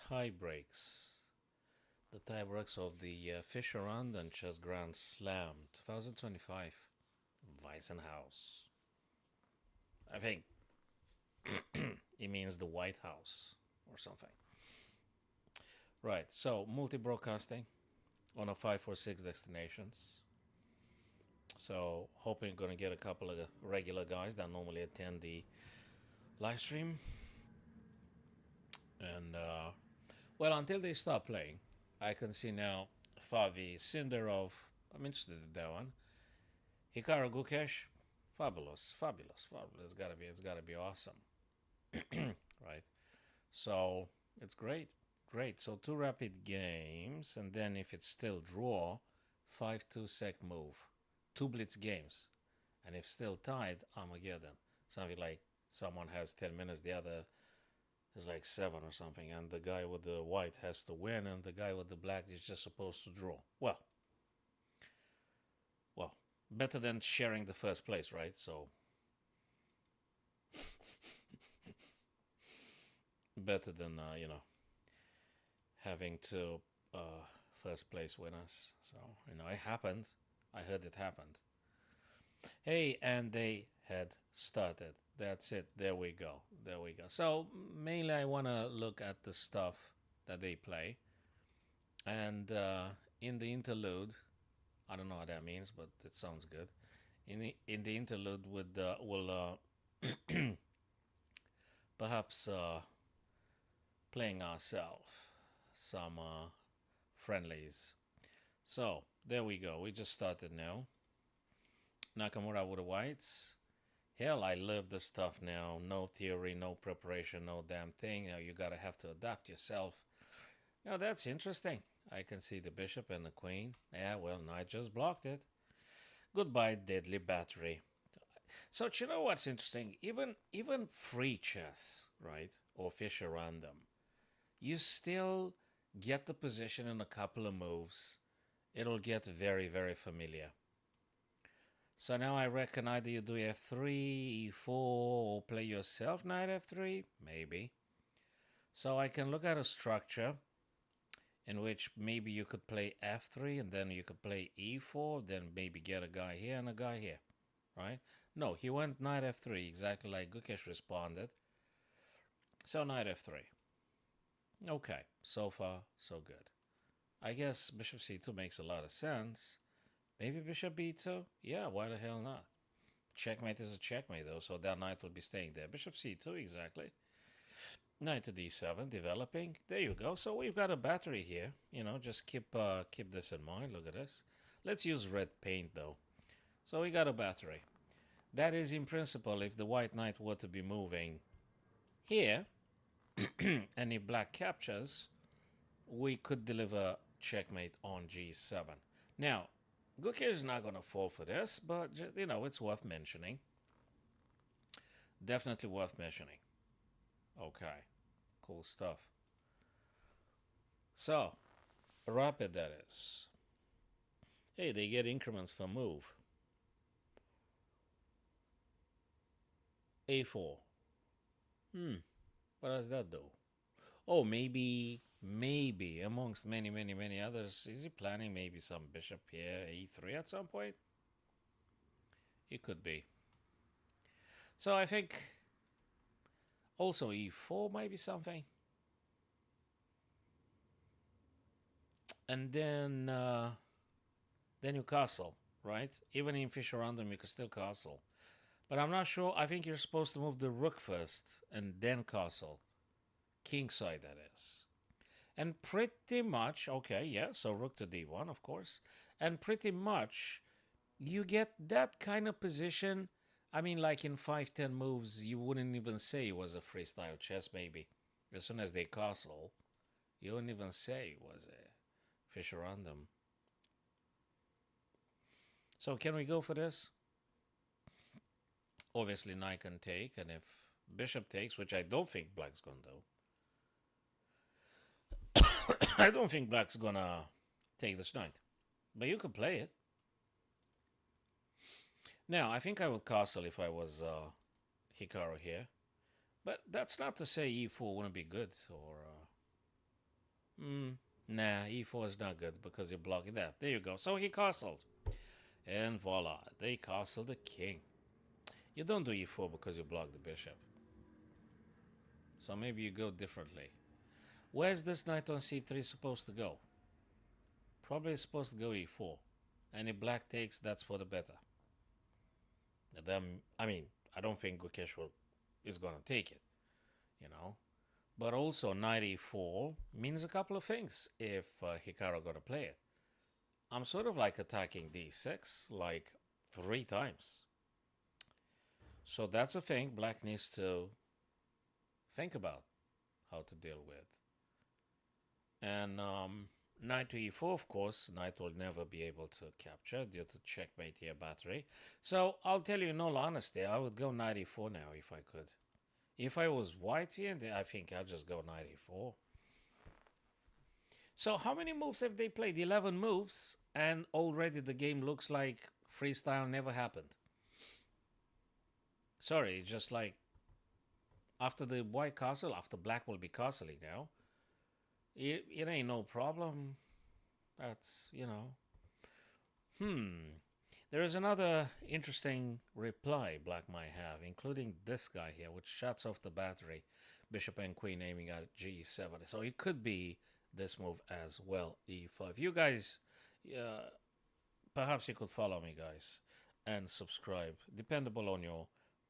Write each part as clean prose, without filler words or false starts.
tiebreaks. The tiebreaks of the Fischer-Randon Chess Grand Slam 2025, Weissenhaus. I think it means the White House or something. Right, so multi-broadcasting on a 546 destinations. So hoping gonna get a couple of regular guys that normally attend the live stream. And well, until they start playing, I can see now Favi Sinderov. I'm interested in that one. Hikaru Gukesh, fabulous, fabulous, fabulous. It's gotta be awesome, right? So it's great, great. So two rapid games, and then if it's still draw, 5-2 sec move, two blitz games, and if still tied, Armageddon. Something like someone has 10 minutes, the other is like 7 or something, and the guy with the white has to win, and the guy with the black is just supposed to draw. Well, better than sharing the first place, right? So better than having two first place winners. So it happened. I heard it happened. Hey, and they had started. That's it. There we go. There we go. So mainly, I want to look at the stuff that they play, and in the interlude, I don't know what that means, but it sounds good. In the interlude, we'll perhaps playing ourselves some friendlies. So there we go. We just started now. Nakamura with the whites. Hell, I love this stuff now. No theory, no preparation, no damn thing. You gotta have to adapt yourself. Now that's interesting. I can see the bishop and the queen. Yeah, well, knight just blocked it. Goodbye, deadly battery. So you know what's interesting? Even free chess, right, or Fischer random, you still get the position in a couple of moves. It'll get very, very familiar. So now I reckon either you do f3, e4, or play yourself knight f3, maybe. So I can look at a structure in which maybe you could play f3 and then you could play e4, then maybe get a guy here and a guy here, right? No, he went knight f3, exactly like Gukesh responded. So knight f3. Okay, so far, so good. I guess bishop c2 makes a lot of sense. Maybe bishop b2? Yeah, why the hell not? Checkmate is a checkmate, though, so that knight will be staying there. Bishop c2, exactly. Knight to d7, developing. There you go. So we've got a battery here. Just keep this in mind. Look at this. Let's use red paint, though. So we got a battery. That is, in principle, if the white knight were to be moving here, and if black captures, we could deliver checkmate on g7. Now, Gukesh is not going to fall for this, but, it's worth mentioning. Definitely worth mentioning. Okay, cool stuff. So, rapid that is. Hey, they get increments for move. A4. What does that do? Oh, maybe amongst many, many, many others, is he planning maybe some bishop here, e3 at some point? It could be. So I think also e4 might be something. And then you castle, right? Even in Fischer random, you can still castle. But I'm not sure. I think you're supposed to move the rook first and then castle. Kingside, that is. And pretty much, okay, yeah, so rook to d1, of course. And pretty much, you get that kind of position. I mean, like in 5-10 moves, you wouldn't even say it was a freestyle chess, maybe. As soon as they castle, you wouldn't even say it was a Fischer random. So can we go for this? Obviously, knight can take, and if bishop takes, which I don't think black's going to do, I don't think black's gonna take this knight. But you could play it. Now, I think I would castle if I was Hikaru here. But that's not to say e4 wouldn't be good. Nah, e4 is not good because you're blocking that. There you go. So he castled. And voila, they castle the king. You don't do e4 because you block the bishop. So maybe you go differently. Where's this knight on c3 supposed to go? Probably it's supposed to go e4. And if black takes, that's for the better. Then, I mean, I don't think Gukesh is going to take it, you know. But also, knight e4 means a couple of things if Hikaru going to play it. I'm sort of like attacking d6 like 3 times. So that's a thing black needs to think about how to deal with. And knight to e4, of course, knight will never be able to capture due to checkmate here battery. So I'll tell you in all honesty, I would go knight e4 now if I could. If I was white here, I think I'll just go knight e4. So how many moves have they played? 11 moves, and already the game looks like freestyle never happened. Sorry, it's just like after the white castle, after black will be castling now, it ain't no problem. That's, There is another interesting reply black might have, including this guy here, which shuts off the battery. Bishop and queen aiming at g7. So it could be this move as well, e5. You guys, perhaps you could follow me, guys, and subscribe, dependable on your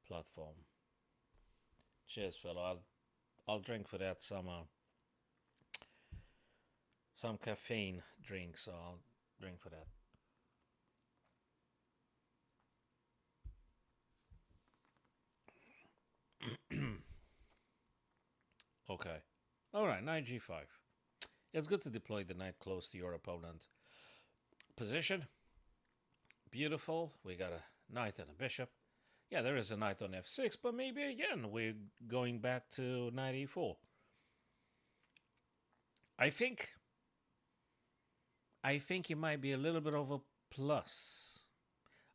platform. Cheers, fellow. I'll drink for that some caffeine drink, so I'll drink for that. Okay. All right, knight g5. It's good to deploy the knight close to your opponent. Position. Beautiful. We got a knight and a bishop. Yeah, there is a knight on f6, but maybe again we're going back to knight e4. I think it might be a little bit of a plus.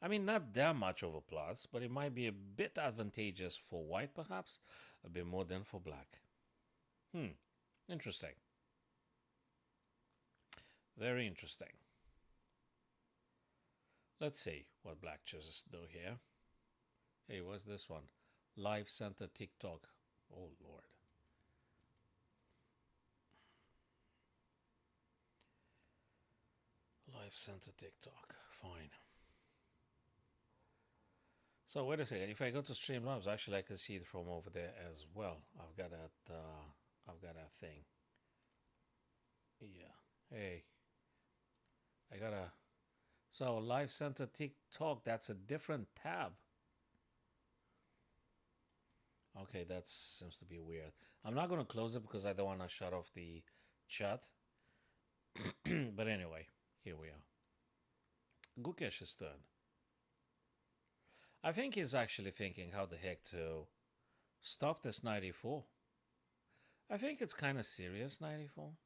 I mean, not that much of a plus, but it might be a bit advantageous for white, perhaps. A bit more than for black. Interesting. Very interesting. Let's see what black chooses to do here. Hey, what's this one? Live Center TikTok. Oh, Lord. Live Center TikTok. Fine. So wait a second. If I go to Streamlabs, actually I can see it from over there as well. I've got that thing. Yeah. Hey. I got a. So Live Center TikTok. That's a different tab. Okay, that seems to be weird. I'm not gonna close it because I don't want to shut off the chat. But anyway, here we are. Gukesh's turn. I think he's actually thinking how the heck to stop this 94. I think it's kind of serious, 94.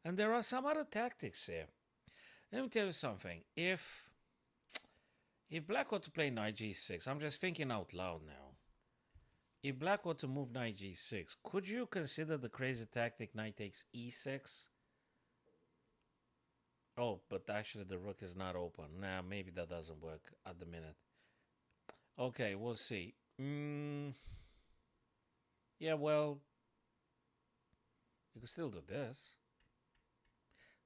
And there are some other tactics here. Let me tell you something. If black were to play knight g6, I'm just thinking out loud now. If black were to move knight g6, could you consider the crazy tactic knight takes e6? Oh, but actually the rook is not open. Nah, maybe that doesn't work at the minute. Okay, we'll see. Yeah, well, you can still do this.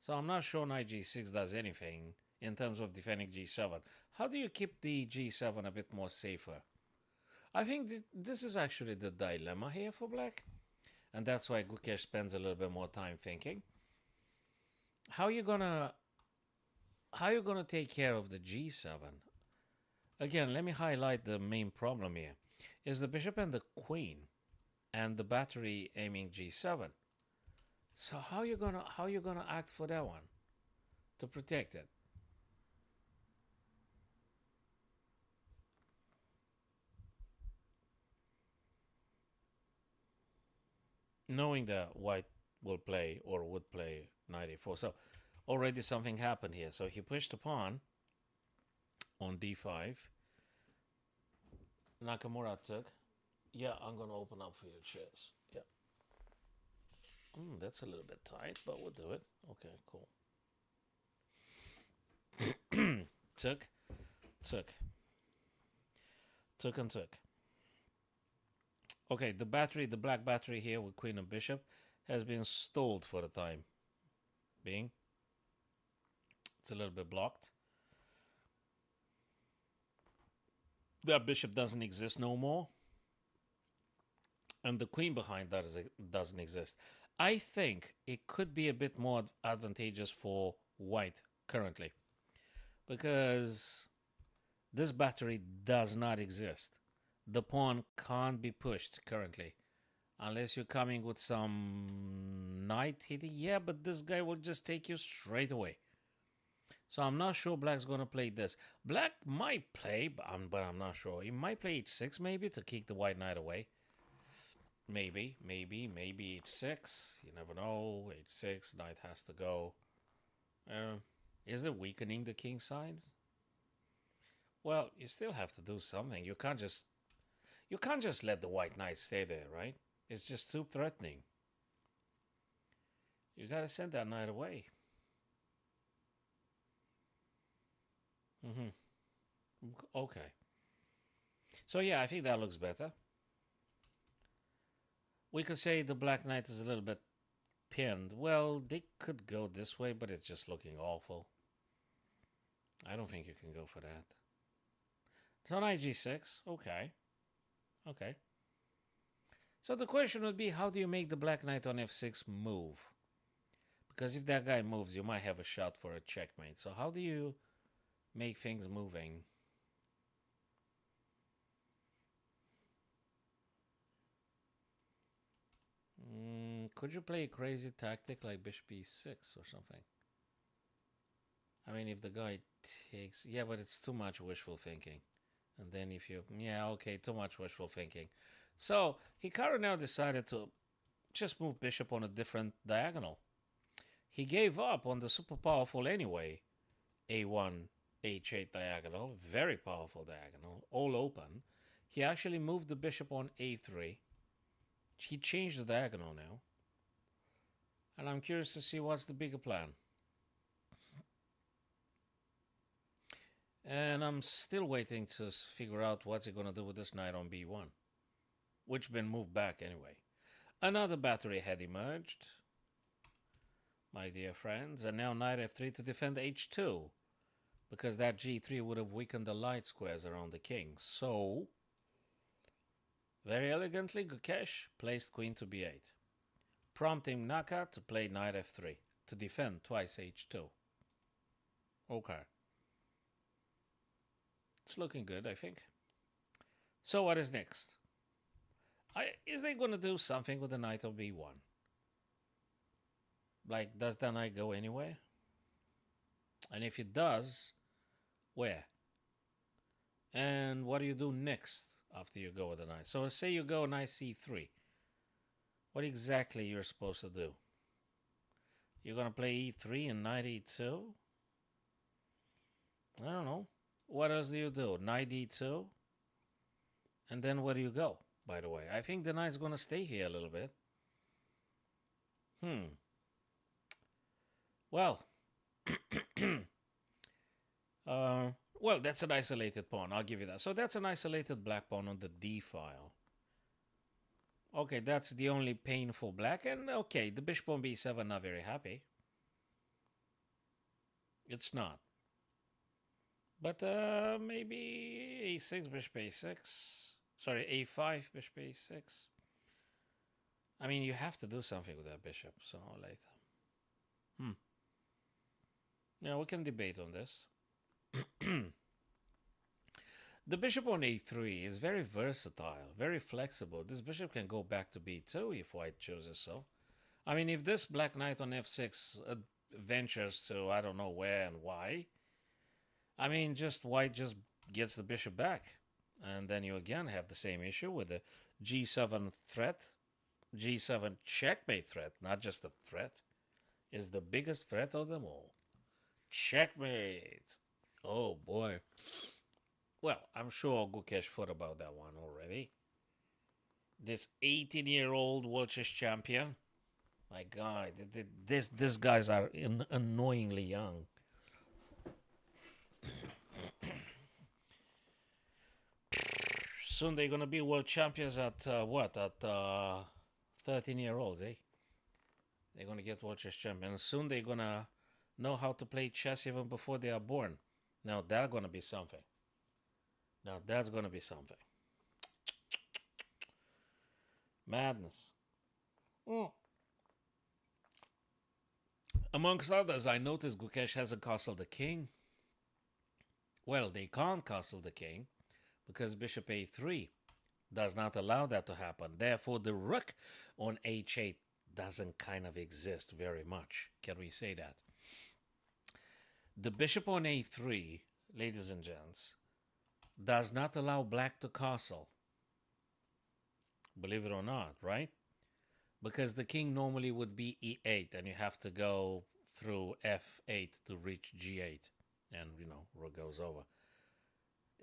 So I'm not sure knight g6 does anything in terms of defending g7. How do you keep the g7 a bit more safer? I think this is actually the dilemma here for black. And that's why Gukesh spends a little bit more time thinking. How you gonna take care of the g7? Again, let me highlight the main problem here. Is the bishop and the queen and the battery aiming g7. So how you gonna act for that one to protect it? Knowing that white will play or would play knight e4. So already something happened here. So he pushed the pawn on d5. Nakamura took. Yeah, I'm gonna open up for your chess. Yeah. That's a little bit tight, but we'll do it. Okay, cool. Took, took, took and took. Okay, the black battery here with queen and bishop has been stalled for the time being. It's a little bit blocked. That bishop doesn't exist no more. And the queen behind that doesn't exist. I think it could be a bit more advantageous for white currently, because this battery does not exist. The pawn can't be pushed currently unless you're coming with some knight hitting. Yeah, but this guy will just take you straight away. So I'm not sure black's going to play this. Black might play, but I'm not sure. He might play h6 maybe to kick the white knight away. Maybe h6. You never know. H6, knight has to go. Is it weakening the king side? Well, you still have to do something. You can't just let the white knight stay there, right? It's just too threatening. You gotta send that knight away. Okay. So yeah, I think that looks better. We could say the black knight is a little bit pinned. Well, they could go this way, but it's just looking awful. I don't think you can go for that. So knight g6. Okay. Okay. So the question would be, how do you make the black knight on f6 move? Because if that guy moves, you might have a shot for a checkmate. So how do you make things moving? Could you play a crazy tactic like bishop e6 or something? I mean, if the guy takes... Yeah, but it's too much wishful thinking. And then if you... Yeah, okay, too much wishful thinking. So Hikaru now decided to just move bishop on a different diagonal. He gave up on the super powerful anyway a1, h8 diagonal. Very powerful diagonal, all open. He actually moved the bishop on a3. He changed the diagonal now. And I'm curious to see what's the bigger plan. And I'm still waiting to figure out what's he going to do with this knight on b1, which been moved back anyway. Another battery had emerged, my dear friends, and now knight f3 to defend h2, because that g3 would have weakened the light squares around the king. So, very elegantly, Gukesh placed queen to b8, prompting Naka to play knight f3 to defend twice h2. Okay. It's looking good, I think. So what is next? Is they going to do something with the knight of b1? Like, does the knight go anywhere? And if it does, where? And what do you do next after you go with the knight? So say you go knight c3. What exactly you're supposed to do? You're going to play e3 and knight e2? I don't know. What else do you do? Knight d2? And then where do you go, by the way? I think the knight's going to stay here a little bit. Well, well, that's an isolated pawn. I'll give you that. So that's an isolated black pawn on the d file. Okay, that's the only painful black. And okay, the bishop on b7, not very happy. It's not. But maybe a6, bishop a6. Sorry, a5, bishop a6. I mean, you have to do something with that bishop sooner or later. Yeah, we can debate on this. The bishop on a3 is very versatile, very flexible. This bishop can go back to b2 if white chooses so. I mean, if this black knight on f6 ventures to I don't know where and why, I mean, just white just gets the bishop back. And then you again have the same issue with the g7 threat. G7 checkmate threat, not just a threat, is the biggest threat of them all. Checkmate. Oh, boy. Well, I'm sure Gukesh thought about that one already. This 18-year-old world chess champion. My God, these guys are annoyingly young. Soon they're gonna be world champions at what? At 13-year-olds, eh? They're gonna get world chess champions. Soon they're gonna know how to play chess even before they are born. Now that's gonna be something. Now that's gonna be something. Madness. Mm. Amongst others, I noticed Gukesh hasn't castled the king. Well, they can't castle the king because bishop a3 does not allow that to happen. Therefore, the rook on h8 doesn't kind of exist very much. Can we say that? The bishop on a3, ladies and gents, does not allow black to castle. Believe it or not, right? Because the king normally would be e8 and you have to go through f8 to reach g8. And, rook goes over.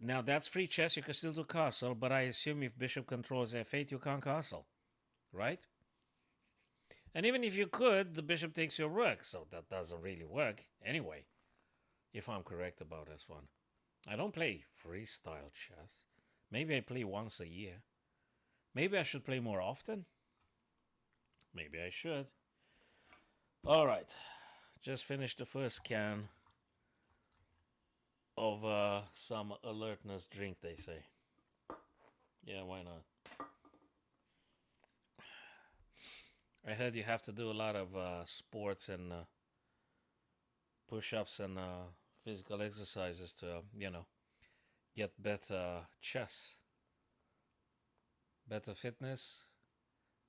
Now, that's free chess. You can still do castle, but I assume if bishop controls f8, you can't castle, right? And even if you could, the bishop takes your rook, so that doesn't really work anyway, if I'm correct about this one. I don't play freestyle chess. Maybe I play once a year. Maybe I should play more often. Maybe I should. All right. Just finished the first can of some alertness drink, they say. Yeah, why not? I heard you have to do a lot of sports and push-ups and physical exercises to, get better chess, better fitness,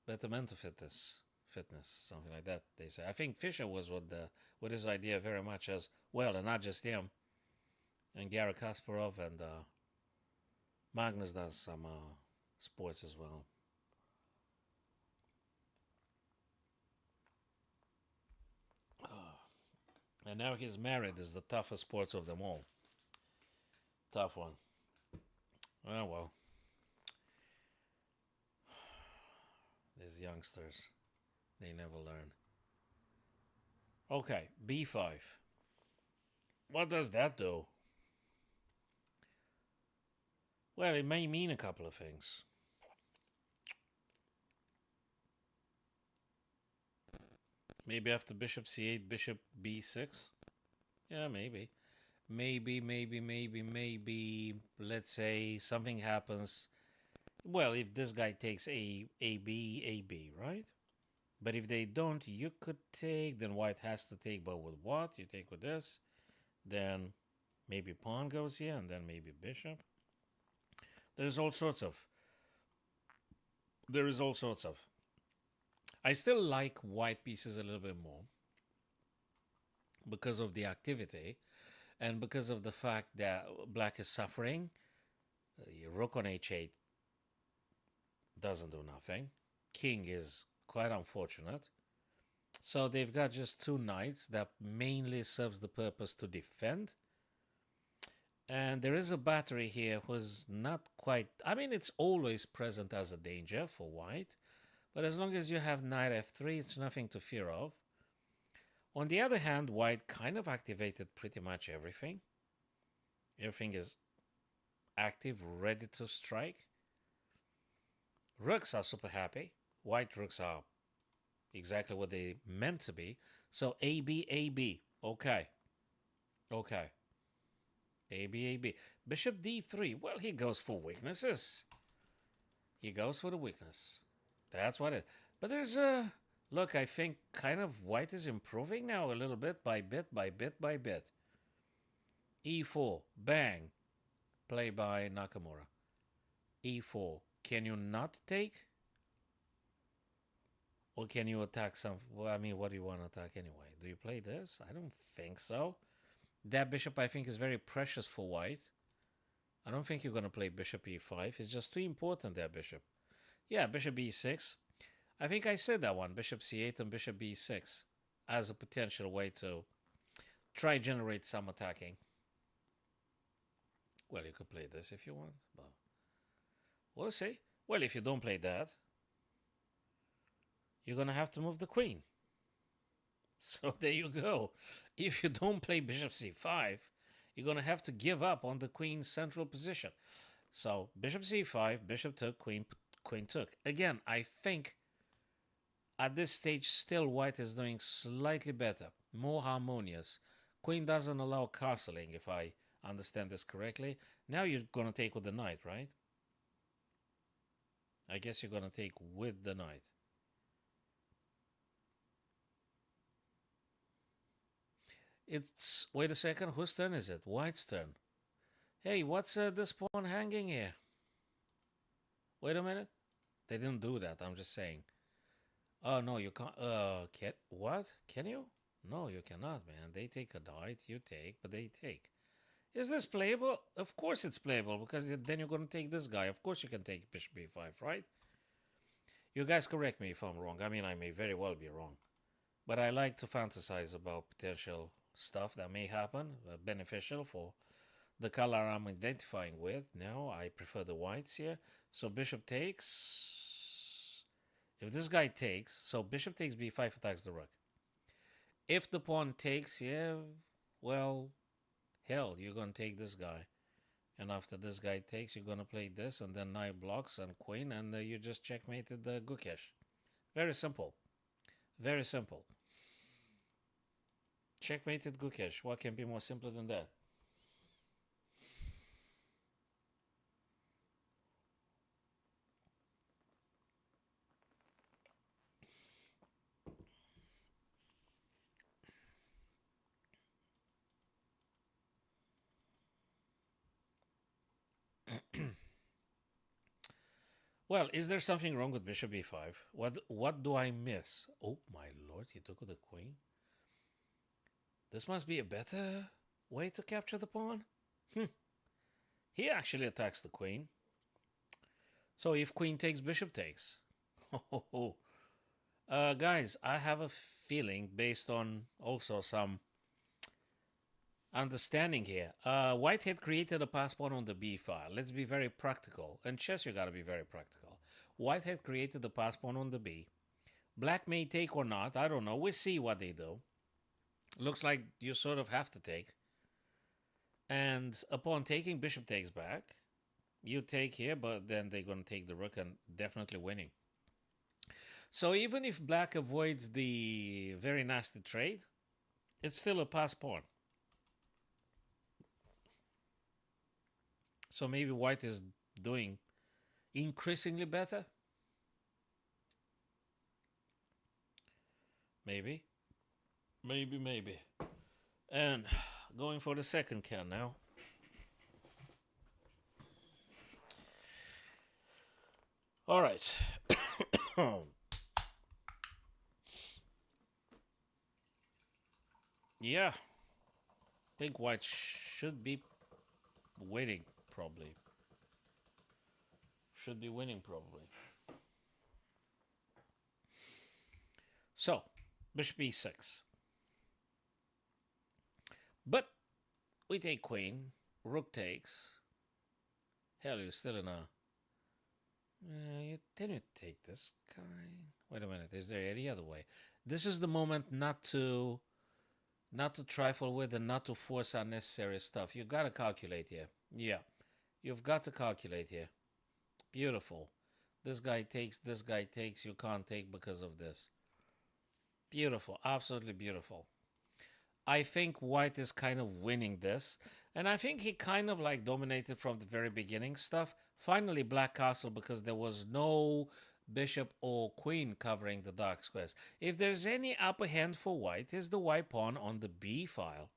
better mental fitness, something like that. They say. I think Fischer was with his idea very much as well, and not just him. And Garry Kasparov and Magnus does some sports as well. And now he's married. Is the toughest sports of them all. Tough one. Oh well. These youngsters, they never learn. Okay, b5. What does that do? Well, it may mean a couple of things. Maybe after bishop c8, bishop b6. Yeah, maybe. Maybe. Let's say something happens. Well, if this guy takes a b, right? But if they don't, you could take. Then white has to take. But with what? You take with this. Then maybe pawn goes here, and then maybe bishop. There's all sorts of. There is all sorts of. I still like white pieces a little bit more because of the activity and because of the fact that black is suffering. Rook on h8 doesn't do nothing. King is quite unfortunate. So they've got just two knights that mainly serves the purpose to defend. And there is a battery here who's not quite... I mean, it's always present as a danger for white. But as long as you have knight f3, it's nothing to fear of. On the other hand, white kind of activated pretty much everything. Everything is active, ready to strike. Rooks are super happy. White rooks are exactly what they meant to be. So AB. Okay. AB. Bishop d3. Well, he goes for weaknesses. He goes for the weakness. That's what it... But there's a... Look, I think kind of white is improving now a little bit by bit. E4. Bang. Play by Nakamura. E4. Can you not take? Or can you attack some... Well, I mean, what do you want to attack anyway? Do you play this? I don't think so. That bishop, I think, is very precious for white. I don't think you're going to play bishop e5. It's just too important, that bishop. Yeah, bishop e6. I think I said that one. Bishop c8 and bishop b6 as a potential way to try generate some attacking. Well, you could play this if you want, but we'll see. Well, if you don't play that, you're going to have to move the queen. So there you go. If you don't play bishop c5, you're going to have to give up on the queen's central position. So bishop c5, bishop took, queen took. Again, I think at this stage still white is doing slightly better, more harmonious. Queen doesn't allow castling, if I understand this correctly. Now you're going to take with the knight, right? I guess you're going to take with the knight. It's, wait a second, whose turn is it? White's turn. Hey, what's this pawn hanging here? Wait a minute. They didn't do that, I'm just saying. Oh, no, you can't. What? Can you? No, you cannot, man. They take a knight, you take, but they take. Is this playable? Of course it's playable, because then you're going to take this guy. Of course you can take bishop b5, right? You guys correct me if I'm wrong. I mean, I may very well be wrong. But I like to fantasize about potential stuff that may happen, beneficial for the color I'm identifying with. Now, I prefer the whites here. So bishop takes. If this guy takes, so bishop takes b5 attacks the rook. If the pawn takes here, well, hell, you're going to take this guy. And after this guy takes, you're going to play this, and then knight blocks and queen, and you just checkmated the Gukesh. Very simple. Very simple. Checkmated Gukesh. What can be more simple than that? Well, is there something wrong with bishop b5? What do I miss? Oh my lord, he took with the queen. This must be a better way to capture the pawn. He actually attacks the queen. So if queen takes, bishop takes. Guys, I have a feeling, based on also some understanding here. White had created a pass pawn on the b file. Let's be very practical. In chess, you gotta be very practical. White had created the pass pawn on the b. Black may take or not. I don't know. We'll see what they do. Looks like you sort of have to take. And upon taking, bishop takes back. You take here, but then they're going to take the rook and definitely winning. So even if black avoids the very nasty trade, it's still a pass pawn. So maybe white is doing increasingly better. Maybe. Maybe. And going for the second can now. All right. Yeah. I think white should be winning, probably. Should be winning, probably. So, bishop e6. But we take queen. Rook takes. Hell, you're still in a... you didn't take this guy. Wait a minute. Is there any other way? This is the moment not to trifle with and not to force unnecessary stuff. You got to calculate here. Yeah. You've got to calculate here. Beautiful. This guy takes, this guy takes. You can't take because of this. Beautiful. Absolutely beautiful. I think white is kind of winning this. And I think he kind of like dominated from the very beginning stuff. Finally, black castle, because there was no bishop or queen covering the dark squares. If there's any upper hand for white, is the white pawn on the b file.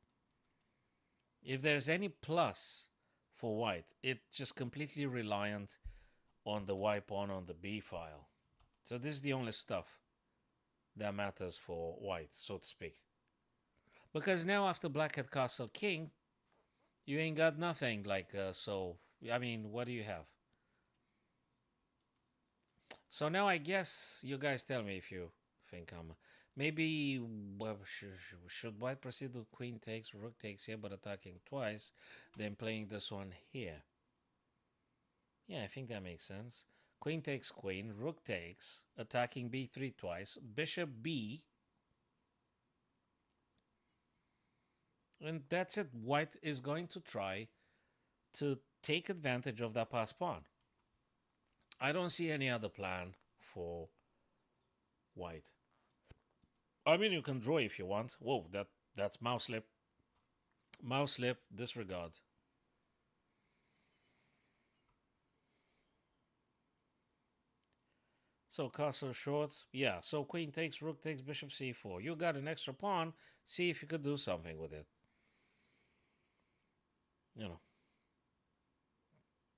If there's any plus for white, it's just completely reliant on the white pawn on the b file. So this is the only stuff that matters for white, so to speak. Because now after black had castle king, you ain't got nothing like, so, I mean, what do you have? So now I guess you guys tell me if you think I'm... Maybe, well, should white proceed with queen takes, rook takes here, but attacking twice, then playing this one here? Yeah, I think that makes sense. Queen takes queen, rook takes, attacking b3 twice, bishop b, and that's it. White is going to try to take advantage of that pass pawn. I don't see any other plan for white. I mean, you can draw if you want. Whoa, that's mouse slip. Mouse slip, disregard. So castle short, yeah. So queen takes, rook takes, bishop c4. You got an extra pawn. See if you could do something with it. You know,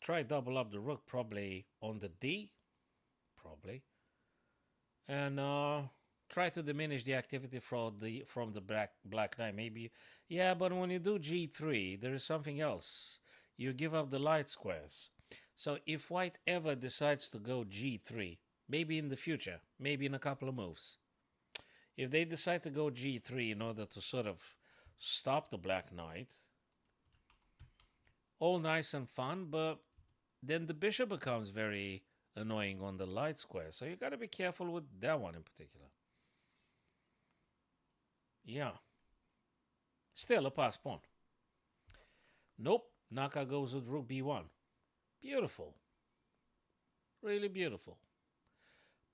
try double up the rook probably on the d, probably, and try to diminish the activity from the black knight. Maybe, yeah. But when you do g3, there is something else. You give up the light squares. So if white ever decides to go g3, maybe in the future, maybe in a couple of moves, if they decide to go g3 in order to sort of stop the black knight, all nice and fun, but then the bishop becomes very annoying on the light square. So you got to be careful with that one in particular. Yeah. Still a pass pawn. Nope. Naka goes with rook b1. Beautiful. Really beautiful.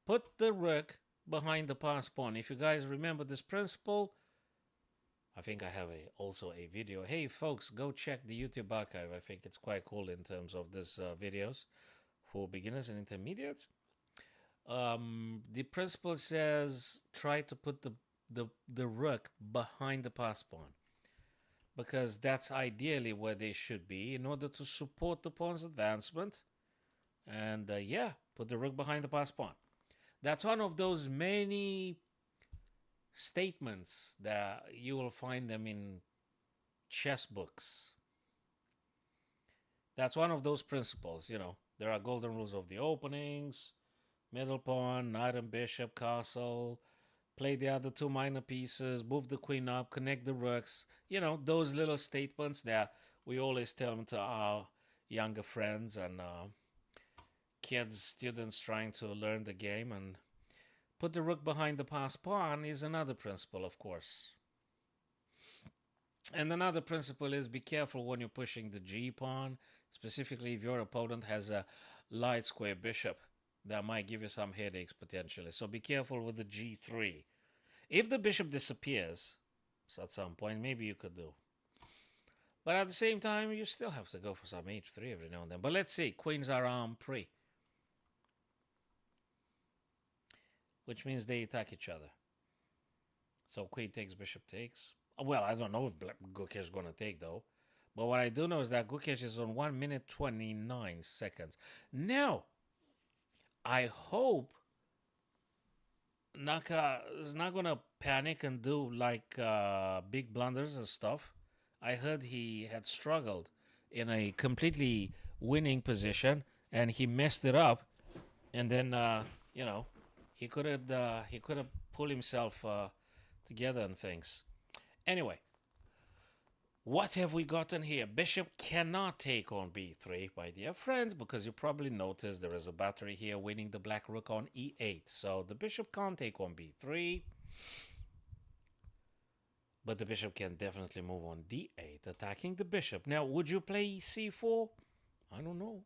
Put the rook behind the pass pawn. If you guys remember this principle, I think I have also a video. Hey, folks, go check the YouTube archive. I think it's quite cool in terms of this videos for beginners and intermediates. The principle says try to put the rook behind the pass pawn, because that's ideally where they should be in order to support the pawn's advancement. And yeah, put the rook behind the pass pawn. That's one of those many statements that you will find them in chess books. That's one of those principles. You know, there are golden rules of the openings, middle pawn, knight and bishop, castle, play the other two minor pieces, move the queen up, connect the rooks. You know, those little statements that we always tell them to our younger friends and kids, students trying to learn the game. And put the rook behind the pass pawn is another principle, of course. And another principle is be careful when you're pushing the g pawn, specifically if your opponent has a light square bishop. That might give you some headaches potentially. So be careful with the g3. If the bishop disappears, so at some point, maybe you could do. But at the same time, you still have to go for some h3 every now and then. But let's see, queens are en prise, which means they attack each other. So queen takes, bishop takes. Well, I don't know if Gukesh is going to take, though. But what I do know is that Gukesh is on 1 minute 29 seconds. Now, I hope Naka is not going to panic and do like big blunders and stuff. I heard he had struggled in a completely winning position and he messed it up. And then, you know, he could have pulled himself together and things. Anyway, what have we gotten here? Bishop cannot take on b3, my dear friends, because you probably noticed there is a battery here winning the black rook on e8. So the bishop can't take on b3. But the bishop can definitely move on d8, attacking the bishop. Now, would you play c4? I don't know.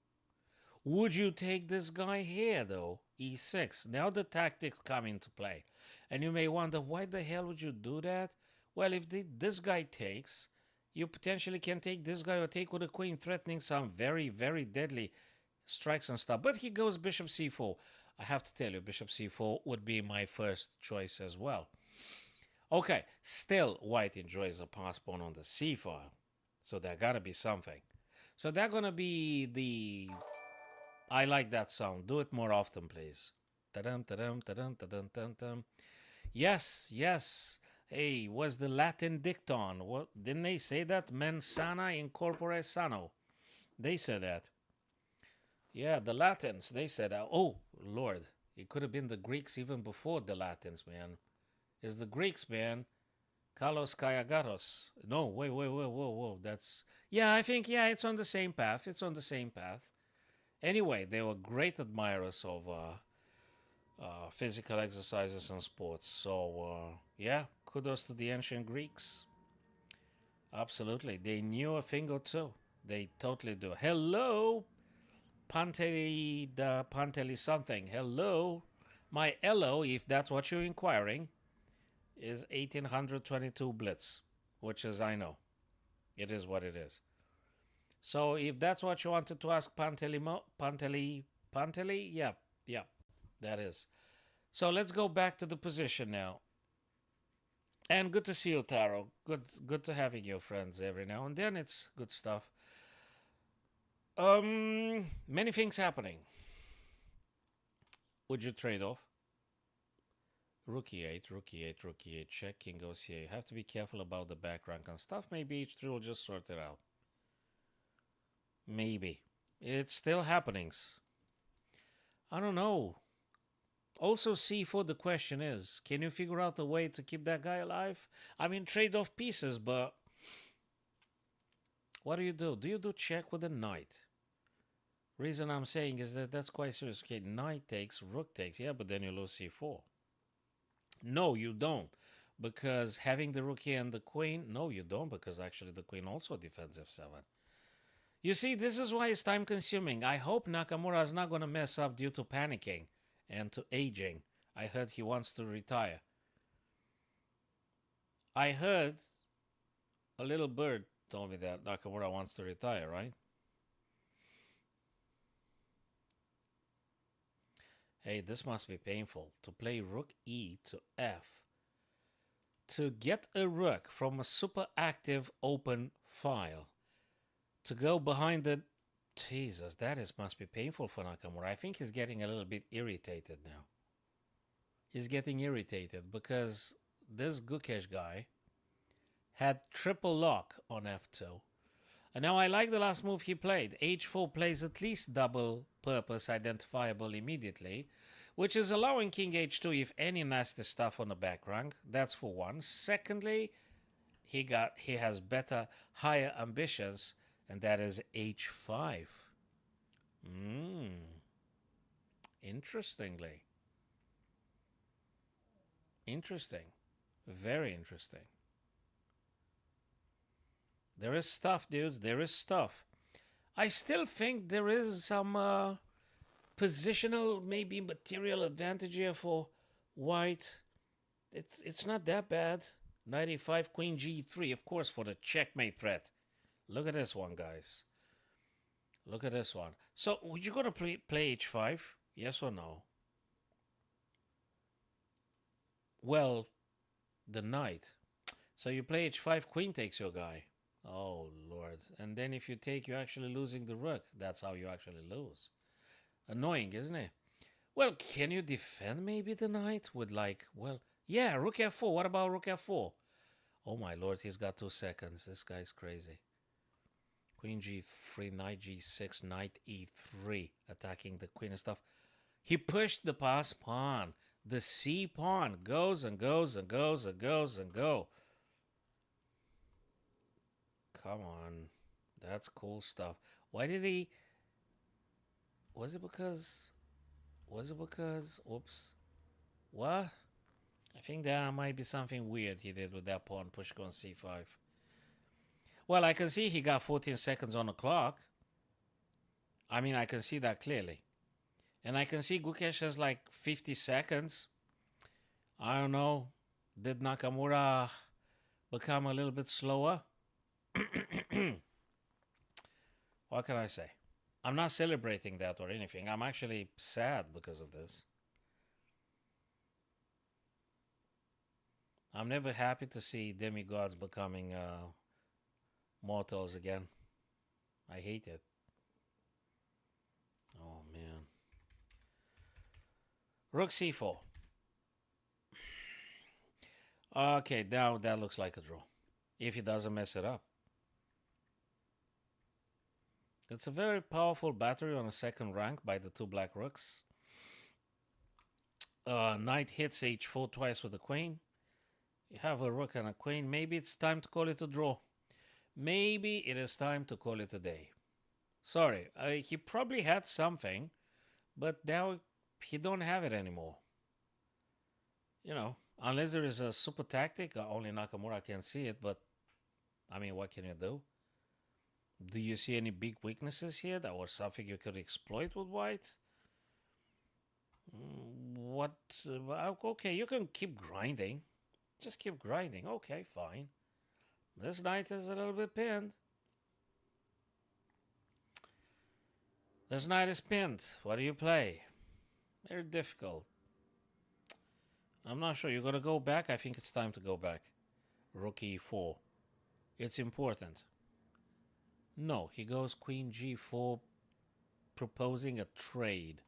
Would you take this guy here, though? e6. Now the tactics come into play. And you may wonder, why the hell would you do that? Well, if this guy takes, you potentially can take this guy or take with a queen, threatening some very, very deadly strikes and stuff. But he goes bishop c4. I have to tell you, bishop c4 would be my first choice as well. Okay, still white enjoys a pass pawn on the c file. So there gotta be something. So they're gonna be the... I like that sound. Do it more often, please. Ta-dum, ta-dum, ta-dum, ta-dum, ta-dum. Yes, yes. Hey, was the Latin dicton? What didn't they say that? Mens sana in corpore sano. They said that. Yeah, the Latins, they said that. Oh, Lord. It could have been the Greeks even before the Latins, man. It's the Greeks, man. Kalos Kayagatos. No, whoa. That's... Yeah, I think, yeah, it's on the same path. It's on the same path. Anyway, they were great admirers of physical exercises and sports. So, yeah, kudos to the ancient Greeks. Absolutely. They knew a thing or two. They totally do. Hello, Panteli something. Hello. My LO, if that's what you're inquiring, is 1822 Blitz, which is, I know, it is what it is. So if that's what you wanted to ask Panteli, yeah, that is. So let's go back to the position now. And good to see you, Taro. Good to having your friends every now and then. It's good stuff. Many things happening. Would you trade off? Rookie 8, Rookie 8, Rookie 8, check, King goes here. You have to be careful about the back rank and stuff. Maybe H3 will just sort it out. Maybe. It's still happenings. I don't know. Also, C4, the question is, can you figure out a way to keep that guy alive? I mean, trade off pieces, but what do you do? Do you do check with a knight? Reason I'm saying is that that's quite serious. Okay, knight takes, rook takes. Yeah, but then you lose C4. No, you don't. Because having the rook here and the queen, no, you don't, because actually the queen also defends F7. You see, this is why it's time consuming. I hope Nakamura is not going to mess up due to panicking and to aging. I heard he wants to retire. I heard a little bird told me that Nakamura wants to retire, right? Hey, this must be painful. To play rook E to F. To get a rook from a super active open file. To go behind the... Jesus, must be painful for Nakamura. I think he's getting a little bit irritated now. He's getting irritated because this Gukesh guy had triple lock on F2. And now I like the last move he played. H4 plays at least double purpose identifiable immediately, which is allowing King H2 if any nasty stuff on the back rank. That's for one. Secondly, he has better, higher ambitions, and that is H5. Interestingly. Interesting. Very interesting. There is stuff, dudes. There is stuff. I still think there is some positional, maybe material advantage here for white. It's not that bad. 95, Queen G3, of course, for the checkmate threat. Look at this one, guys. Look at this one. So, would you going to play H5? Yes or no? Well, the knight. So you play H5, Queen takes your guy. Oh, Lord. And then if you take, you're actually losing the rook. That's how you actually lose. Annoying, isn't it? Well, can you defend maybe the knight with like, well, yeah, rook F4. What about rook F4? Oh, my Lord, he's got 2 seconds. This guy's crazy. Queen G3, knight G6, knight E3, attacking the queen and stuff. He pushed the pass pawn. The C pawn goes and goes and goes and goes and go. Come on. That's cool stuff. Why did he... Was it because... Oops. What? I think there might be something weird he did with that pawn, push on C5. Well, I can see he got 14 seconds on the clock. I mean, I can see that clearly. And I can see Gukesh has like 50 seconds. I don't know. Did Nakamura become a little bit slower? What can I say? I'm not celebrating that or anything. I'm actually sad because of this. I'm never happy to see demigods becoming mortals again. I hate it. Oh, man. Rook C4. Okay, now that looks like a draw. If he doesn't mess it up. It's a very powerful battery on a second rank by the 2 black rooks. Knight hits H4 twice with the queen. You have a rook and a queen. Maybe it's time to call it a draw. Maybe it is time to call it a day. Sorry, he probably had something, but now he don't have it anymore. You know, unless there is a super tactic, only Nakamura can see it. But I mean, what can you do? Do you see any big weaknesses here that was something you could exploit with white? What? Okay, you can keep grinding. Just keep grinding. Okay, fine. This knight is a little bit pinned. This knight is pinned. What do you play? Very difficult. I'm not sure. You're going to go back? I think it's time to go back. Rook e4. It's important. No, he goes queen g4, proposing a trade.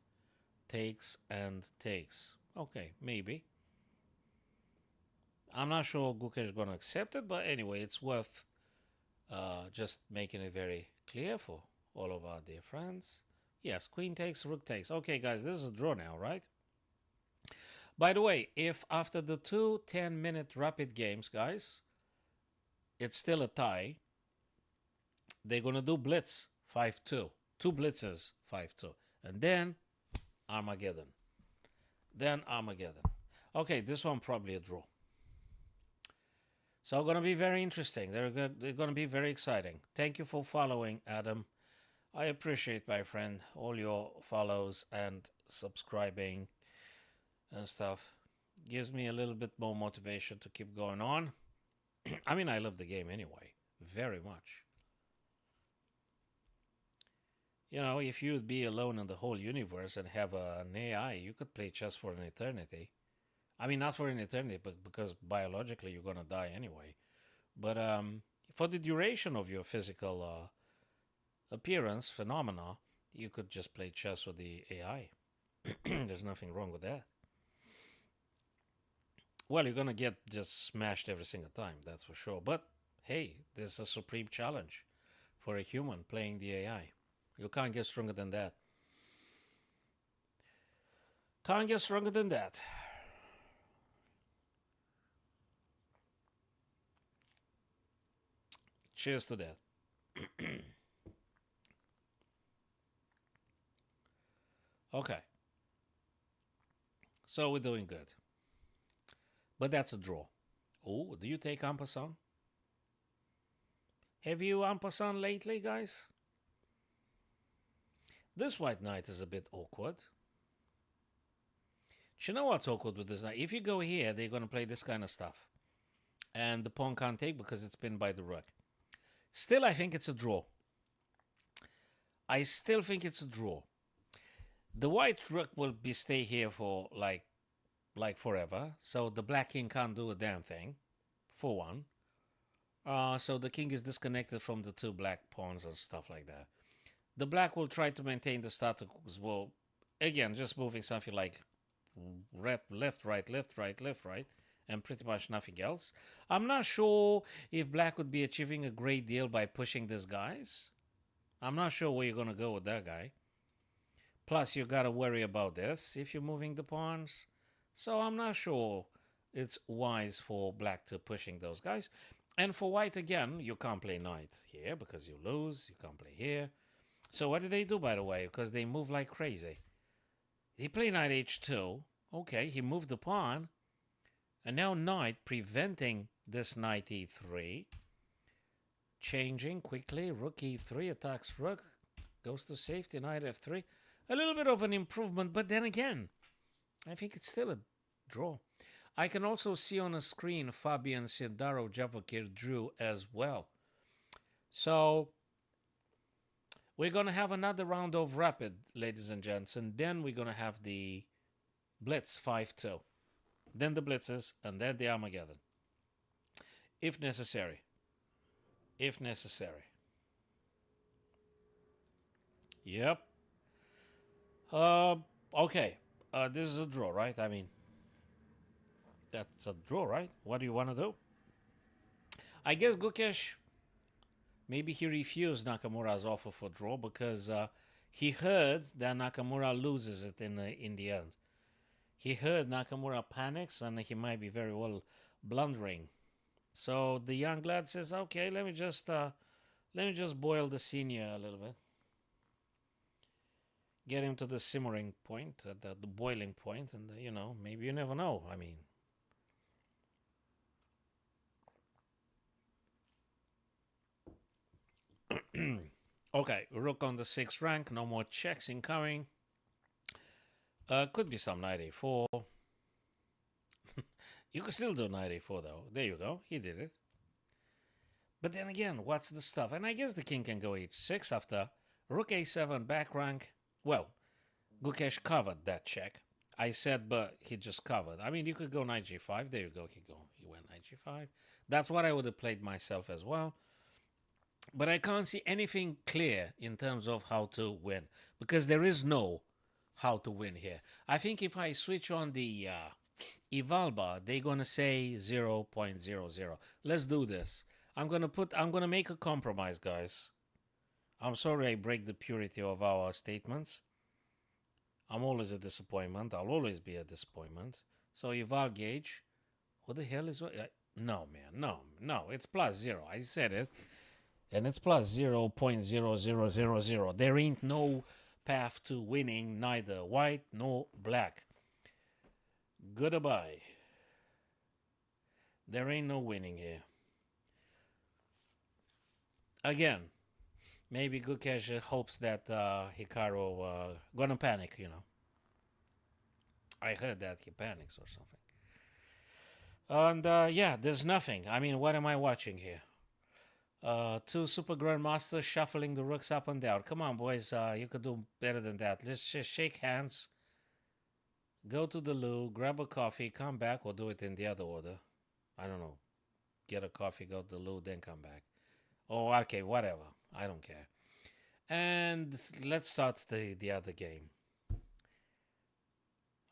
Takes and takes. Okay, maybe. I'm not sure Gukesh is going to accept it, but anyway, it's worth just making it very clear for all of our dear friends. Yes, queen takes, rook takes. Okay, guys, this is a draw now, right? By the way, if after the two 10-minute rapid games, guys, it's still a tie, they're going to do blitz 5-2. Two blitzes 5-2. And then Armageddon. Then Armageddon. Okay, this one probably a draw. So going to be very interesting. They're going to be very exciting. Thank you for following, Adam. I appreciate, my friend, all your follows and subscribing and stuff. Gives me a little bit more motivation to keep going on. I mean, I love the game anyway, very much. You know, if you would be alone in the whole universe and have an AI, you could play chess for an eternity. I mean, not for an eternity, but because biologically you're going to die anyway. But for the duration of your physical appearance, phenomena, you could just play chess with the AI. There's nothing wrong with that. Well, you're going to get just smashed every single time, that's for sure. But hey, this is a supreme challenge for a human playing the AI. You can't get stronger than that. Can't get stronger than that. Cheers to that. Okay. So we're doing good. But that's a draw. Oh, do you take en passant? Have you en passant lately, guys? This white knight is a bit awkward. Do you know what's awkward with this knight? If you go here, they're going to play this kind of stuff. And the pawn can't take because it's pinned by the rook. Still, I think it's a draw. I still think it's a draw. The white rook will be stay here for like forever. So the black king can't do a damn thing, for one. So the king is disconnected from the two black pawns and stuff like that. The black will try to maintain the status quo. Again, just moving something like left, right, left, right, left, right, and pretty much nothing else. I'm not sure if black would be achieving a great deal by pushing these guys. I'm not sure where you're going to go with that guy. Plus, you got to worry about this if you're moving the pawns. So I'm not sure it's wise for black to pushing those guys. And for white, again, you can't play knight here because you lose. You can't play here. So what did they do, by the way? Because they move like crazy. He played knight h2. Okay, he moved the pawn. And now knight preventing this knight e3. Changing quickly. Rook e3 attacks rook. Goes to safety, knight f3. A little bit of an improvement, but then again, I think it's still a draw. I can also see on the screen Fabian Sidaro Javakir drew as well. So we're going to have another round of rapid, ladies and gents, and then we're going to have the blitz 5-2. Then the blitzes, and then the Armageddon. If necessary. If necessary. Yep. Okay. This is a draw, right? I mean, that's a draw, right? What do you want to do? I guess Gukesh, maybe he refused Nakamura's offer for draw because he heard that Nakamura loses it in the end. He heard Nakamura panics and he might be very well blundering. So the young lad says, "Okay, let me just boil the senior a little bit." get him to the simmering point, the boiling point, and you know, maybe you never know. I mean, okay, rook on the 6th rank, no more checks incoming. Could be some knight a4. You could still do knight a4 though. There you go, he did it. But then again, what's the stuff? And I guess the king can go h6 after rook a7 back rank. Well, Gukesh covered that check. I said, but he just covered. I mean, you could go knight g5. There you go. He went knight g5. That's what I would have played myself as well. But I can't see anything clear in terms of how to win because there is no how to win here. I think if I switch on the Evalba, they're gonna say 0.00. Let's do this. I'm gonna make a compromise, guys. I'm sorry I break the purity of our statements. I'm always a disappointment. I'll always be a disappointment. So Eval gauge. What the hell is what? No, man. No. It's plus 0. I said it. And it's plus 0.0000. There ain't no path to winning, neither white nor black. Goodbye. There ain't no winning here. Again, maybe Gukesh hopes that Hikaru gonna panic, you know. I heard that he panics or something. And yeah, there's nothing. I mean, what am I watching here? Two super grandmasters shuffling the rooks up and down. Come on, boys. You could do better than that. Let's just shake hands. Go to the loo, grab a coffee, come back, or do it in the other order. I don't know. Get a coffee, go to the loo, then come back. Oh, okay, whatever. I don't care. And let's start the other game.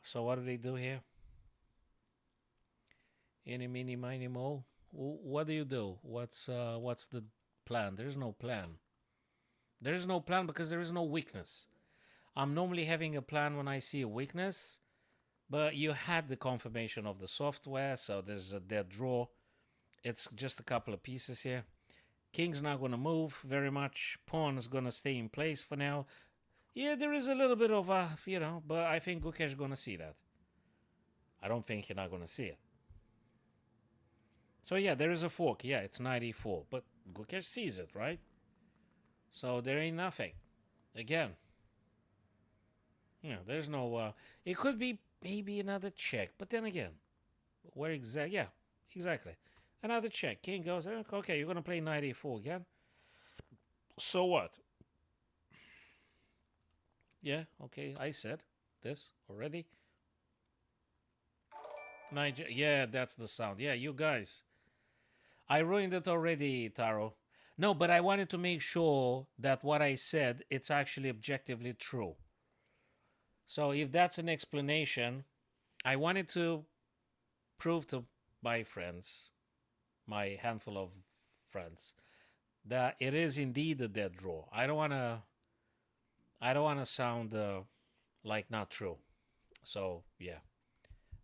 So what do they do here? Any, mini, miny, mo. What do you do? What's the plan? There's no plan. There is no plan because there is no weakness. I'm normally having a plan when I see a weakness, but you had the confirmation of the software, so there's a dead draw. It's just a couple of pieces here. King's not going to move very much. Pawn is going to stay in place for now. Yeah, there is a little bit of but I think Gukesh is going to see that. I don't think you're not going to see it. So yeah, there is a fork. Yeah, it's 94, but Gukesh sees it, right? So there ain't nothing. Again, there's no. It could be maybe another check, but then again, where exactly? Yeah, exactly. Another check. King goes, okay, you're gonna play 94 again. So what? Yeah, okay, I said this already. Yeah, that's the sound. Yeah, you guys. I ruined it already, Taro. No, but I wanted to make sure that what I said, it's actually objectively true. So if that's an explanation, I wanted to prove to my friends, my handful of friends, that it is indeed a dead draw. I don't want to sound like not true. So yeah,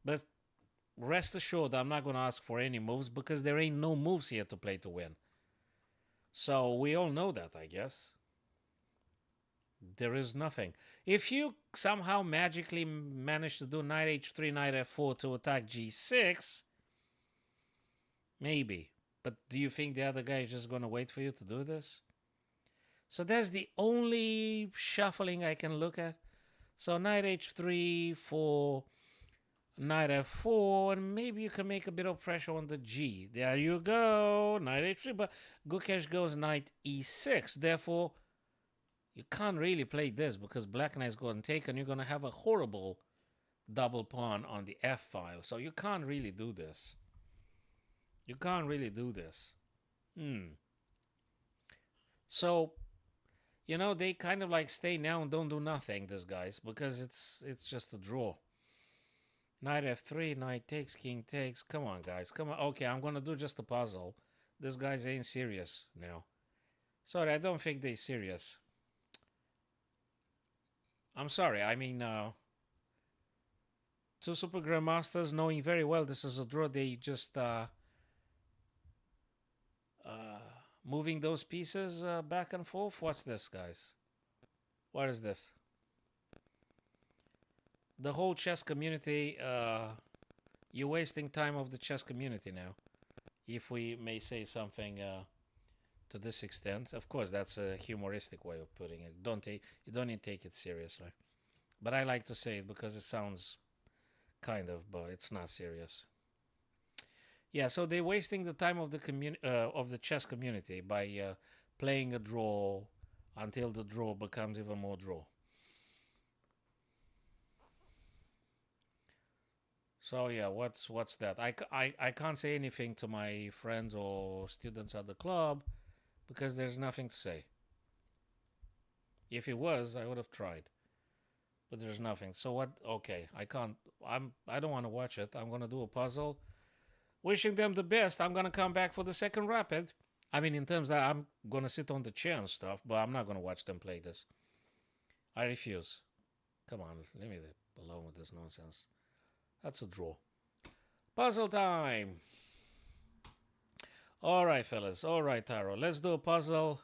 but rest assured, I'm not going to ask for any moves because there ain't no moves here to play to win. So we all know that, I guess. There is nothing. If you somehow magically manage to do knight h3, knight f4 to attack g6, maybe. But do you think the other guy is just going to wait for you to do this? So that's the only shuffling I can look at. So knight h3 for knight f4, and maybe you can make a bit of pressure on the g. There you go, knight h3, but Gukesh goes knight e6. Therefore, you can't really play this because black knight's going to take, and you're going to have a horrible double pawn on the f file. So you can't really do this. You can't really do this. So, they kind of like stay now and don't do nothing, these guys, because it's just a draw. Knight f3, knight takes, king takes. Come on, guys. Come on. Okay, I'm going to do just a puzzle. These guys ain't serious now. Sorry, I don't think they're serious. I'm sorry. I mean, two super grandmasters knowing very well this is a draw. They just moving those pieces back and forth. What's this, guys? What is this? the whole chess community, you're wasting time of the chess community now. If we may say something to this extent, of course, that's a humoristic way of putting it. You don't need to take it seriously. But I like to say it because it sounds kind of, but it's not serious. Yeah, so they're wasting the time of the chess community by playing a draw until the draw becomes even more draw. So yeah, what's that? I can't say anything to my friends or students at the club because there's nothing to say. If it was, I would have tried, but there's nothing. So what? Okay, I can't. I don't want to watch it. I'm gonna do a puzzle. Wishing them the best. I'm gonna come back for the second rapid. I mean, in terms that I'm gonna sit on the chair and stuff, but I'm not gonna watch them play this. I refuse. Come on, leave me alone with this nonsense. That's a draw. Puzzle time. All right, fellas. All right, Taro. Let's do a puzzle.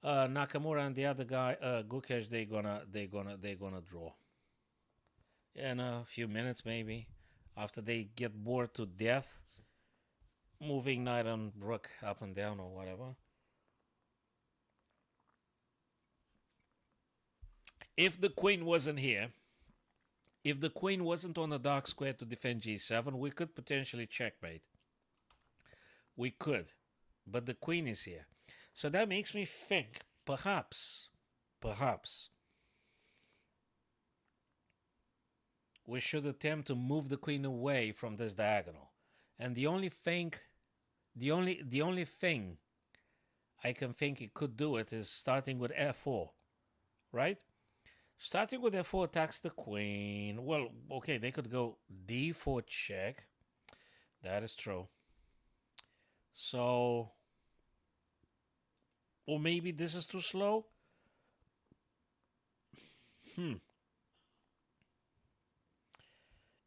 Nakamura and the other guy, Gukesh, they're gonna draw in a few minutes, maybe, after they get bored to death, moving knight and rook up and down or whatever. If the queen wasn't here, if the queen wasn't on the dark square to defend g7, we could potentially checkmate. We could, but the queen is here. So that makes me think, perhaps, we should attempt to move the queen away from this diagonal. And the only thing I can think it could do it is starting with f4, right? Starting with f4 attacks the queen. Well, okay, they could go d4 check. That is true. So, or maybe this is too slow.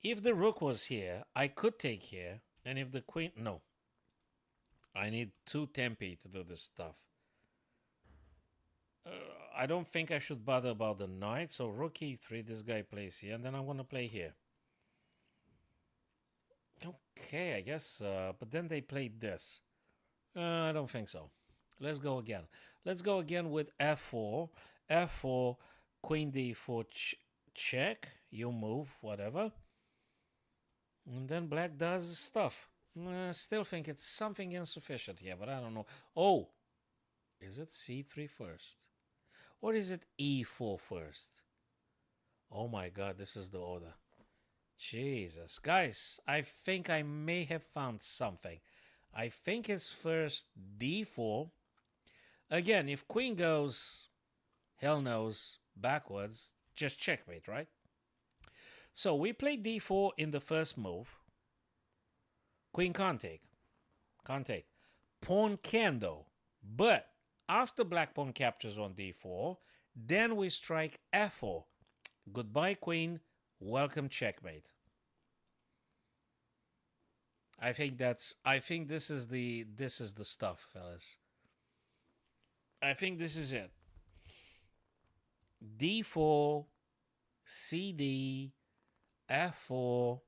If the rook was here, I could take here. And if the queen... No. I need 2 tempi to do this stuff. I don't think I should bother about the knight. So rook e3, this guy plays here. And then I'm going to play here. Okay, I guess. But then they played this. I don't think so. Let's go again. Let's go again with f4. f4, queen d4 check. You move, whatever. And then black does stuff. I still think it's something insufficient here, but I don't know. Oh, is it c3 first? Or is it e4 first? Oh my god, this is the order. Jesus. Guys, I think I may have found something. I think it's first d4. Again, if queen goes, hell knows, backwards, just checkmate, right? So we play d4 in the first move. Queen can't take. Can't take. Pawn can though. But after black pawn captures on d4, then we strike f4. Goodbye, queen. Welcome, checkmate. I think this is the stuff, fellas. I think this is it. d4, cd, f4.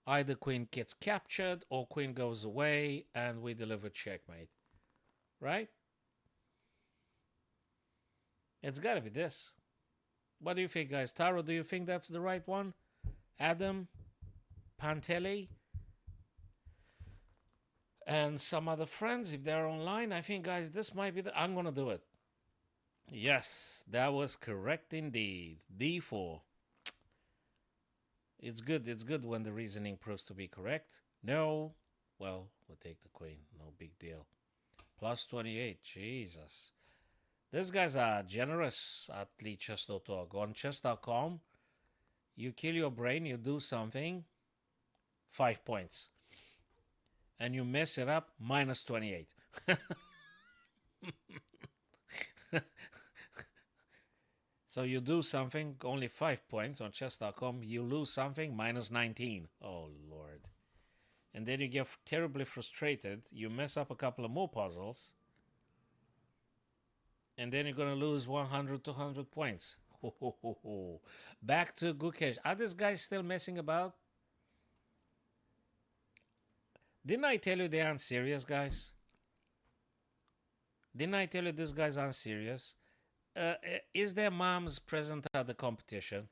Either queen gets captured or queen goes away and we deliver checkmate. Right? It's got to be this. What do you think, guys? Taro, do you think that's the right one? Adam, Pantelli, and some other friends, if they're online, I think, guys, this might be I'm going to do it. Yes, that was correct indeed. d4. It's good when the reasoning proves to be correct. No, well, we'll take the queen. No big deal. Plus 28, Jesus. These guys are generous at leadchess.org. On chess.com, you kill your brain, you do something, 5 points. And you mess it up, minus 28. So you do something, only 5 points on chess.com. You lose something, minus 19. Oh, Lord. And then you get terribly frustrated. You mess up a couple of more puzzles. And then you're going to lose 100, 200 points. Back to Gukesh. Are these guys still messing about? Didn't I tell you they aren't serious, guys? Didn't I tell you these guys aren't serious? Is their moms present at the competition?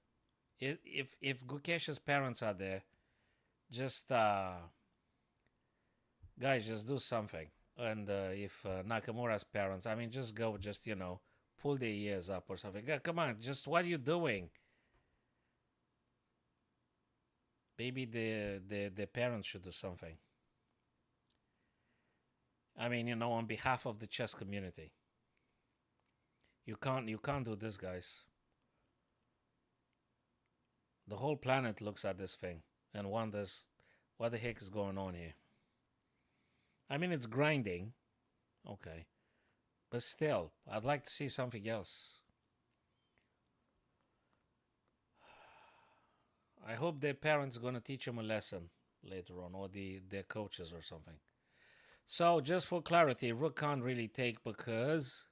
If Gukesh's parents are there, just guys, just do something. And if Nakamura's parents, I mean, just go, just pull their ears up or something. Come on, just what are you doing? Maybe the parents should do something. I mean, on behalf of the chess community. You can't do this, guys. The whole planet looks at this thing and wonders what the heck is going on here. I mean, it's grinding, okay, but still, I'd like to see something else. I hope their parents are gonna teach them a lesson later on, or their coaches or something. So, just for clarity, Rook can't really take because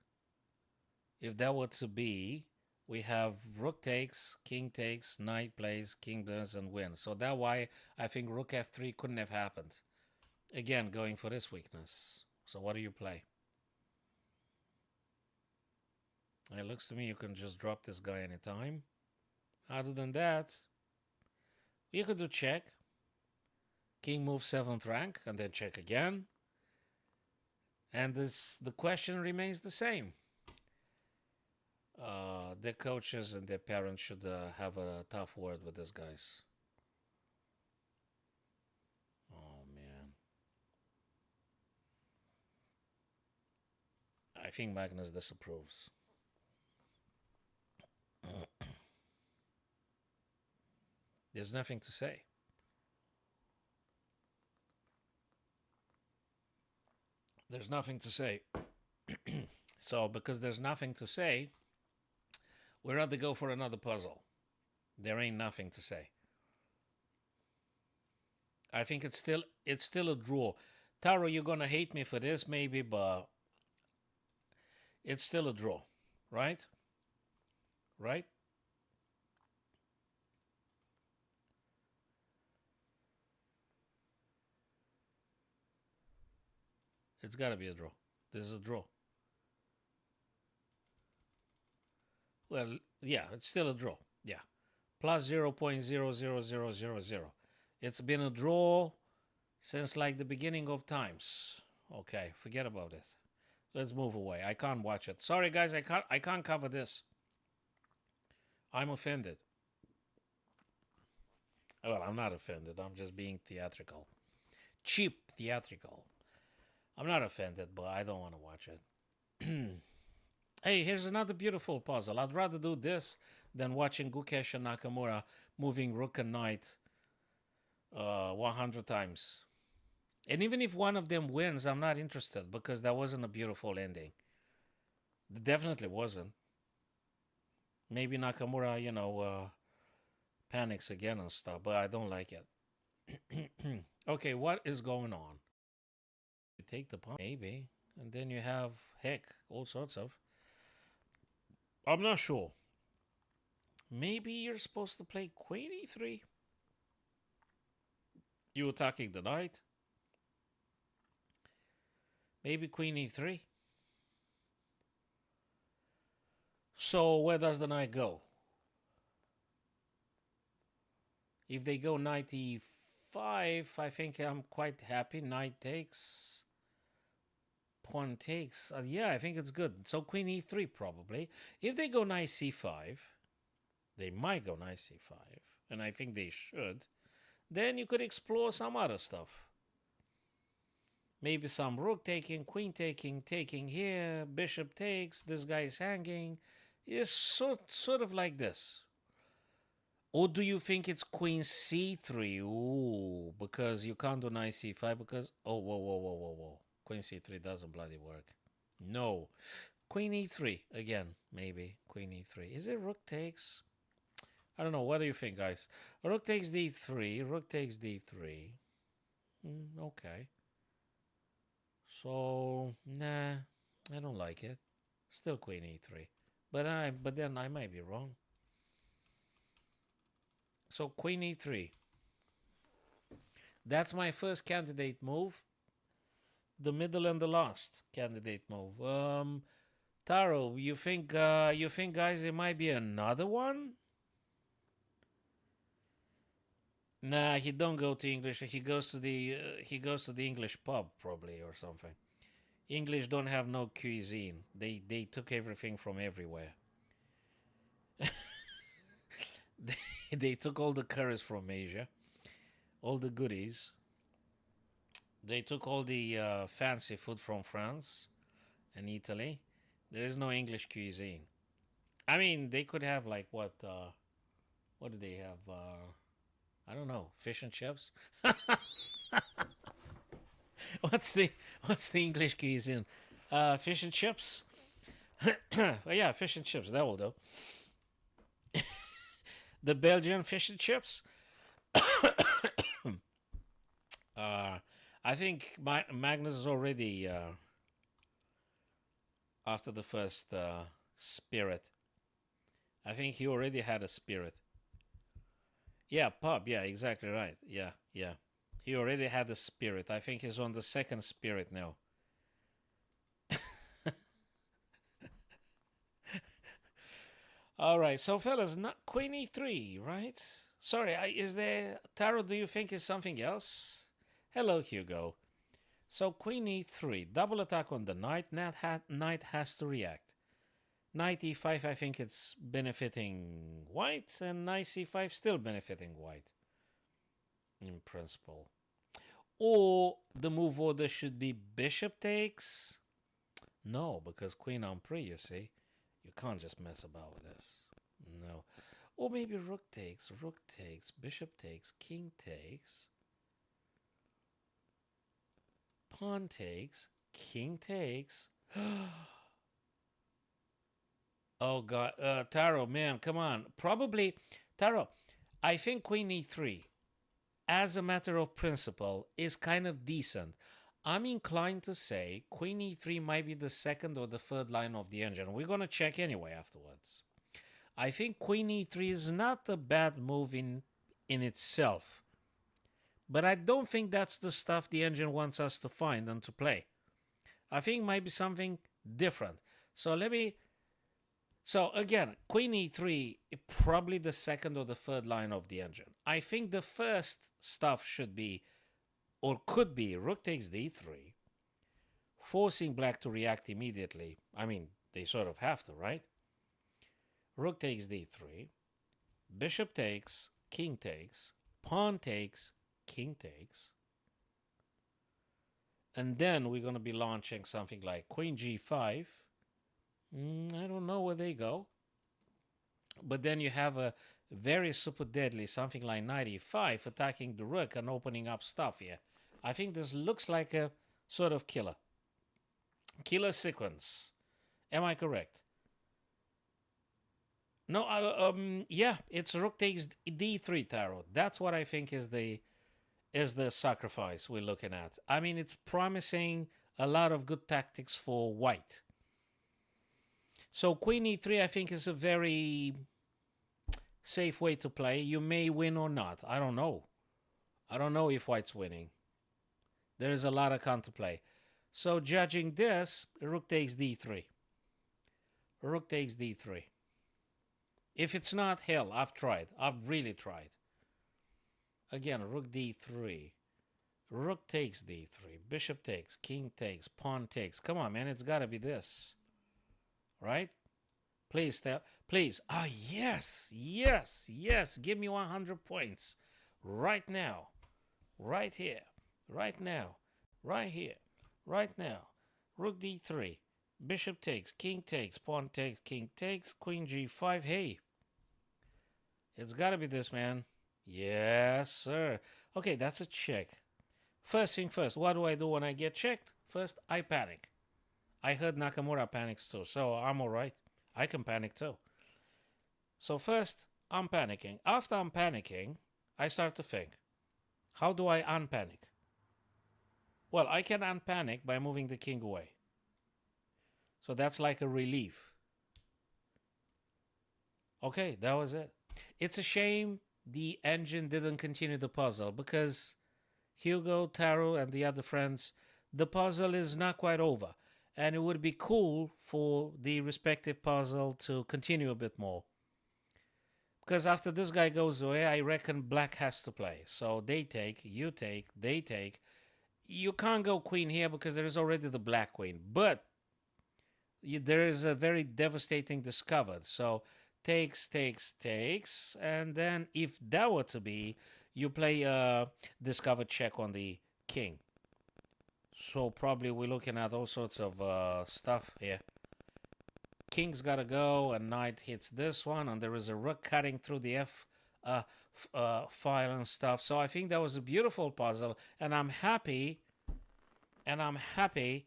if that were to be, we have Rook takes, King takes, Knight plays, King does, and wins. So that's why I think Rook F3 couldn't have happened. Again, going for this weakness. So what do you play? It looks to me you can just drop this guy anytime. Other than that, you could do check. King moves 7th rank, and then check again. And the question remains the same. Their coaches and their parents should have a tough word with these guys. Oh, man. I think Magnus disapproves. There's nothing to say. There's nothing to say. So, because there's nothing to say, we'd rather go for another puzzle. There ain't nothing to say. I think it's still a draw. Taro, you're gonna hate me for this, maybe, but it's still a draw, right? Right? It's gotta be a draw. This is a draw. Well, yeah, it's still a draw. Yeah. Plus 0.00000. It's been a draw since like the beginning of times. Okay, forget about it. Let's move away. I can't watch it. Sorry guys, I can't cover this. I'm offended. Well, I'm not offended. I'm just being theatrical. Cheap theatrical. I'm not offended, but I don't want to watch it. Hey, here's another beautiful puzzle. I'd rather do this than watching Gukesh and Nakamura moving Rook and Knight 100 times. And even if one of them wins, I'm not interested because that wasn't a beautiful ending. It definitely wasn't. Maybe Nakamura, panics again and stuff, but I don't like it. Okay, what is going on? You take the pawn, maybe, and then you have heck, all sorts of. I'm not sure. Maybe you're supposed to play Queen E3. You attacking the knight. Maybe Queen E3. So where does the knight go? If they go knight E5, I think I'm quite happy. Knight takes. Pawn takes. Yeah, I think it's good. So Queen E3 probably. If they go knight C5, they might go knight C5, and I think they should. Then you could explore some other stuff. Maybe some rook taking, queen taking, taking here, bishop takes, this guy is hanging. It's sort of like this. Or do you think it's queen c3? Ooh, because you can't do knight c5 because... Oh, whoa. Queen c3 doesn't bloody work. No. Queen e3 again, maybe. Queen e3. Is it rook takes? I don't know. What do you think, guys? Rook takes d3. Rook takes d3. Okay. So, nah, I don't like it. Still queen e3. But then I might be wrong. So queen e3. That's my first candidate move. The middle and the last candidate move. Taro, you think guys there might be another one? Nah, he don't go to English. He goes to the English pub probably or something. English don't have no cuisine. They took everything from everywhere. they took all the curries from Asia, all the goodies. They took all the fancy food from France and Italy. There is no English cuisine. I mean, they could have like what do they have? I don't know, fish and chips. what's the what's the English cuisine? Fish and chips. Well, yeah, fish and chips. That will do. The Belgian fish and chips. uh, I think Magnus is already after the first spirit. I think he already had a spirit. Yeah, pub. Yeah, exactly right. Yeah, yeah. He already had a spirit. I think he's on the second spirit now. All right, so fellas, not Queen E3, right? Sorry, is there Tarot? Do you think is something else? Hello, Hugo. So Queen E3, double attack on the knight. Knight has to react. Knight E5, I think it's benefiting white, and knight C5 still benefiting white, in principle. Or the move order should be bishop takes. No, because queen on pre, you see. You can't just mess about with this. No. Or maybe rook takes, bishop takes, king takes, pawn takes, king takes. Oh, God. Taro, man, come on. Probably, Taro, I think queen e3, as a matter of principle, is kind of decent. I'm inclined to say queen e3 might be the second or the third line of the engine. We're going to check anyway afterwards. I think queen e3 is not a bad move in itself. But I don't think that's the stuff the engine wants us to find and to play. I think it might be something different. So So again, queen e3 is probably the second or the third line of the engine. I think the first stuff should be, or could be, rook takes d3, forcing black to react immediately. I mean, they sort of have to, right? Rook takes d3, bishop takes, king takes, pawn takes, king takes. And then we're going to be launching something like queen g5. I don't know where they go. But then you have a very super deadly something like knight e5 attacking the rook and opening up stuff here. I think this looks like a sort of killer sequence. Am I correct? No, yeah, it's rook takes d3 Tarot. That's what I think is the sacrifice we're looking at. I mean, it's promising a lot of good tactics for white. So queen e3, I think, is a very safe way to play. You may win or not. I don't know. I don't know if white's winning. There is a lot of counterplay. So judging this, rook takes d3. Rook takes d3. If it's not, hell, I've tried. I've really tried. Again, rook d3. Rook takes d3. Bishop takes. King takes. Pawn takes. Come on, man. It's got to be this. Right? Please, please. Ah, yes. Yes. Yes. Give me 100 points. Right now. Right here. Right now. Right here. Right now. Rook d3. Bishop takes. King takes. Pawn takes. King takes. Queen g5. Hey. It's got to be this, man. Yes, sir. Okay, that's a check. First thing first, what do I do when I get checked? First, I panic. I heard Nakamura panics too, so I'm all right. I can panic too. So first, I'm panicking. After I'm panicking, I start to think, how do I unpanic? Well, I can unpanic by moving the king away. So that's like a relief. Okay, that was it. It's a shame the engine didn't continue the puzzle because Hugo, Taro, and the other friends, the puzzle is not quite over. And it would be cool for the respective puzzle to continue a bit more. Because after this guy goes away, I reckon black has to play. So they take, you take, they take. You can't go queen here because there is already the black queen. But there is a very devastating discovered. So takes, takes, takes. And then if that were to be, you play a discovered check on the king. So probably we're looking at all sorts of stuff here. King's got to go, and knight hits this one, and there is a rook cutting through the F file and stuff. So I think that was a beautiful puzzle, and I'm happy. I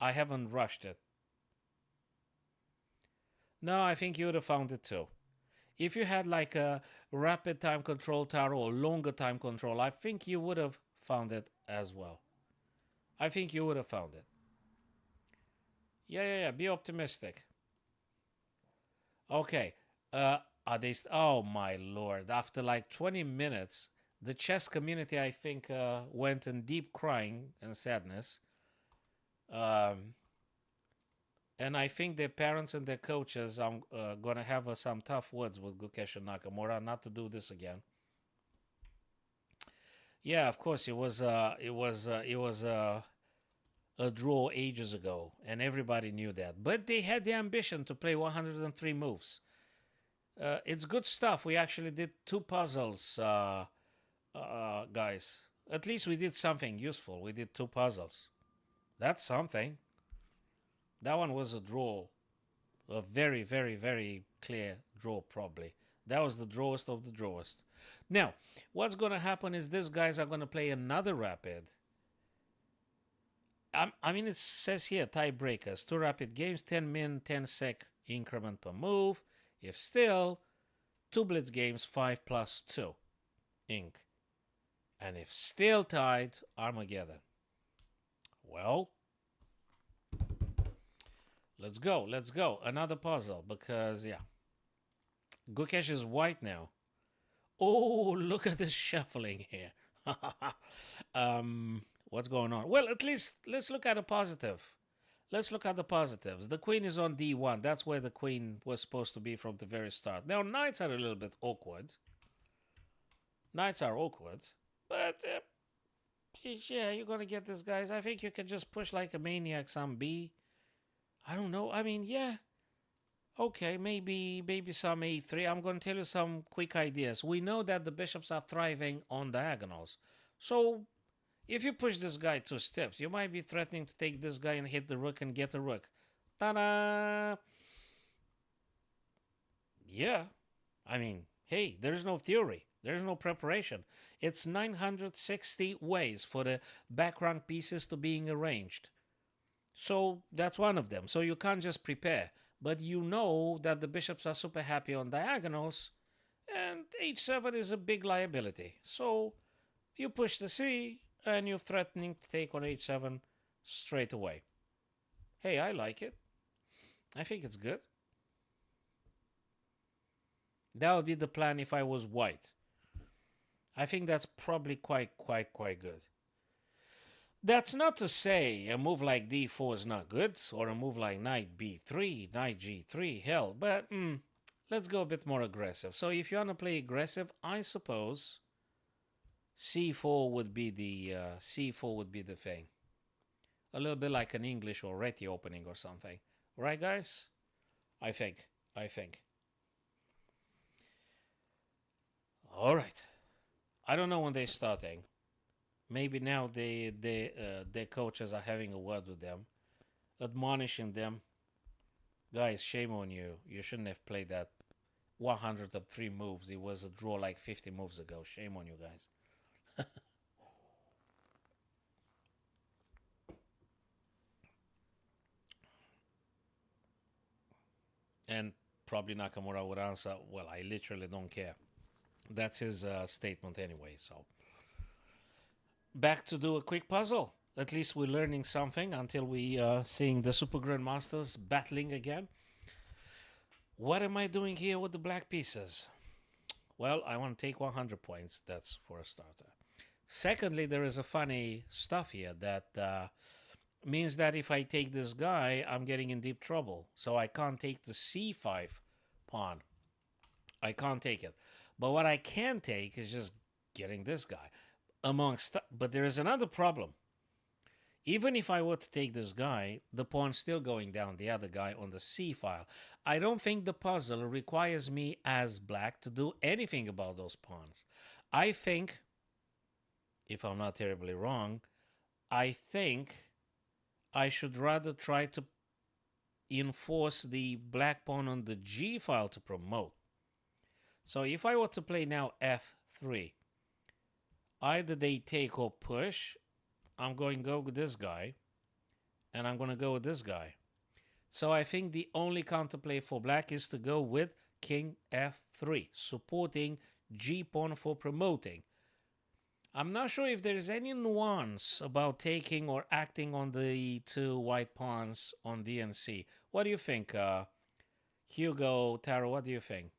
haven't rushed it. No, I think you would have found it too. If you had like a rapid time control tower or longer time control, I think you would have found it as well. I think you would have found it. Yeah. Be optimistic. Okay. Are they? Oh my lord! After like 20 minutes, the chess community, I think, went in deep crying and sadness. Um, and I think their parents and their coaches are gonna have some tough words with Gukesh and Nakamura not to do this again. Yeah, of course, it was a draw ages ago, and everybody knew that. But they had the ambition to play 103 moves. It's good stuff. We actually did two puzzles, guys. At least we did something useful. We did two puzzles. That's something. That one was a draw. A very, very, very clear draw, probably. That was the drawest of the drawest. Now, what's going to happen is these guys are going to play another rapid. I mean, it says here tiebreakers. Two rapid games, 10 min, 10 sec increment per move. If still, two blitz games, 5 plus 2 ink. And if still tied, Armageddon. Well, let's go. Another puzzle because, yeah. Gukesh is white now. Oh, look at this shuffling here. What's going on? Well, at least let's look at a positive. Let's look at the positives. The queen is on d1. That's where the queen was supposed to be from the very start. Now, knights are a little bit awkward. Knights are awkward. But, yeah, you're going to get this, guys. I think you can just push like a maniac some b. I don't know. I mean, yeah. Okay, maybe some a3. I'm going to tell you some quick ideas. We know that the bishops are thriving on diagonals. So if you push this guy 2 steps, you might be threatening to take this guy and hit the rook and get a rook. Ta-da! Yeah. I mean, hey, there's no theory. There's no preparation. It's 960 ways for the back rank pieces to being arranged. So that's one of them. So you can't just prepare. But you know that the bishops are super happy on diagonals, and h7 is a big liability. So you push the c, and you're threatening to take on h7 straight away. Hey, I like it. I think it's good. That would be the plan if I was white. I think that's probably quite good. That's not to say a move like d4 is not good, or a move like knight b3, knight g3, hell, but let's go a bit more aggressive. So if you want to play aggressive, I suppose c4 would be the thing. A little bit like an English or Reti opening or something. Right, guys? I think. All right. I don't know when they're starting. Maybe now their coaches are having a word with them, admonishing them. Guys, shame on you. You shouldn't have played that 103 moves. It was a draw like 50 moves ago. Shame on you guys. And probably Nakamura would answer, well, I literally don't care. That's his statement anyway, so. Back to do a quick puzzle. At least we're learning something until we seeing the Super Grandmasters battling again. What am I doing here with the black pieces? Well, I want to take 100 points. That's for a starter. Secondly, there is a funny stuff here that means that if I take this guy, I'm getting in deep trouble. So I can't take the c5 pawn. I can't take it. But what I can take is just getting this guy. But there is another problem. Even if I were to take this guy, the pawn's still going down the other guy on the c file. I don't think the puzzle requires me as black to do anything about those pawns. I think, if I'm not terribly wrong, I think I should rather try to enforce the black pawn on the g file to promote. So if I were to play now f3, either they take or push. I'm going to go with this guy, and I'm going to go with this guy. So I think the only counterplay for black is to go with king f3, supporting g-pawn for promoting. I'm not sure if there is any nuance about taking or acting on the two white pawns on d and c. What do you think, Hugo, Taro, what do you think?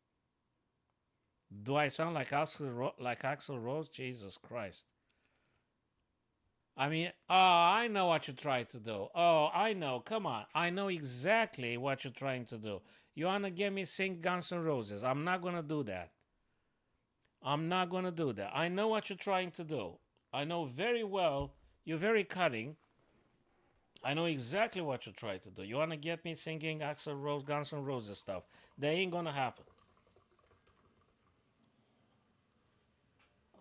Do I sound like Axl Rose? Jesus Christ. I mean, I know what you're trying to do. Oh, I know. Come on. I know exactly what you're trying to do. You want to get me sing Guns N' Roses. I'm not going to do that. I'm not going to do that. I know what you're trying to do. I know very well. You're very cutting. I know exactly what you're trying to do. You want to get me singing Axl Rose, Guns N' Roses stuff. That ain't going to happen.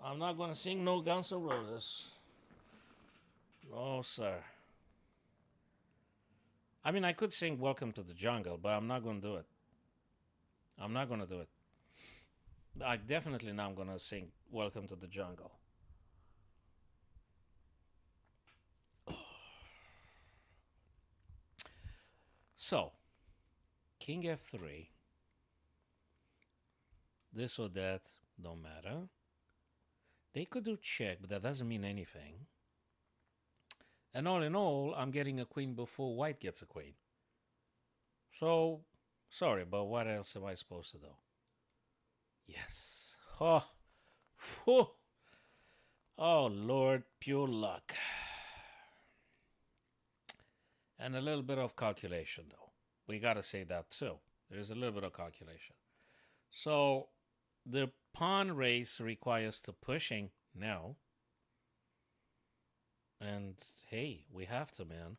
I'm not going to sing no Guns N' Roses. No, sir. I mean, I could sing Welcome to the Jungle, but I'm not going to do it. I'm not going to do it. I definitely now I'm going to sing Welcome to the Jungle. So, King F3. This or that, don't matter. They could do check, but that doesn't mean anything. And all in all, I'm getting a queen before white gets a queen. So, sorry, but what else am I supposed to do? Yes. Oh, oh Lord, pure luck. And a little bit of calculation, though. We got to say that, too. There's a little bit of calculation. So, the pawn race requires to pushing now. And, hey, we have to, man.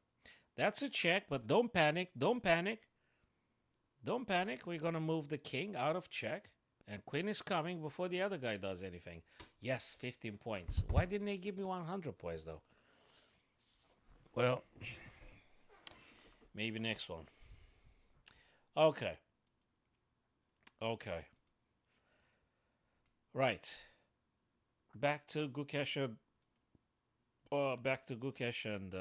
That's a check, but don't panic. Don't panic. Don't panic. We're going to move the king out of check. And queen is coming before the other guy does anything. Yes, 15 points. Why didn't they give me 100 points, though? Well, maybe next one. Okay. Okay. Right. Back to Gukesh and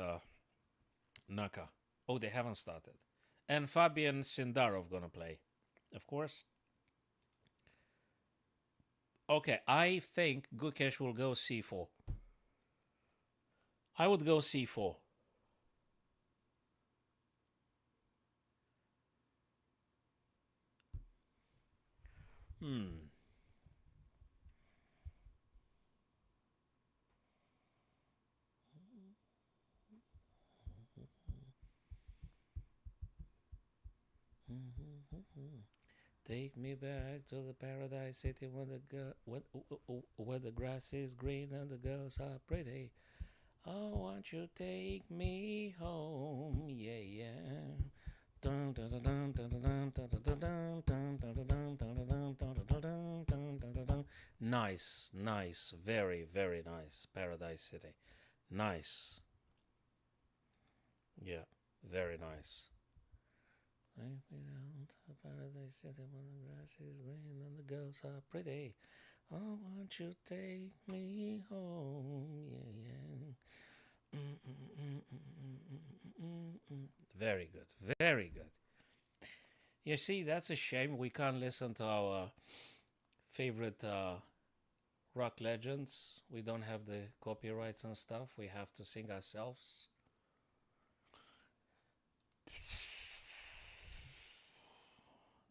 Naka. Oh, they haven't started. And Fabian Sindarov gonna play, of course. Okay, I think Gukesh will go c4. I would go c4. Take me back to the paradise city where the grass is green and the girls are pretty. Oh, won't you take me home? Yeah, yeah. Nice, nice, very, very nice. Paradise City. Nice. Yeah, very nice. Paradise City when the grass is green and the girls are pretty. Oh, won't you take me home? Yeah, yeah. Very good. Very good. You see, that's a shame we can't listen to our favorite rock legends. We don't have the copyrights and stuff. We have to sing ourselves.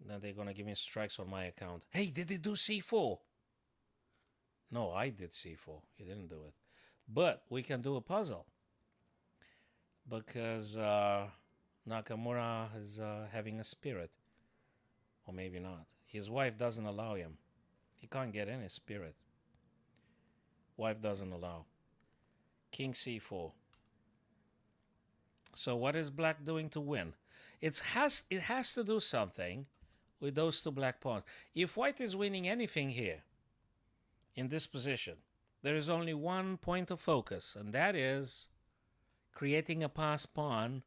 Now they're gonna give me strikes on my account. Hey, did they do C4? No, I did c4. He didn't do it. But we can do a puzzle because Nakamura is having a spirit. Or maybe not. His wife doesn't allow him. He can't get any spirit. Wife doesn't allow. King c4. So what is black doing to win? It has to do something with those two black pawns. If white is winning anything here, in this position, there is only one point of focus, and that is creating a pass pawn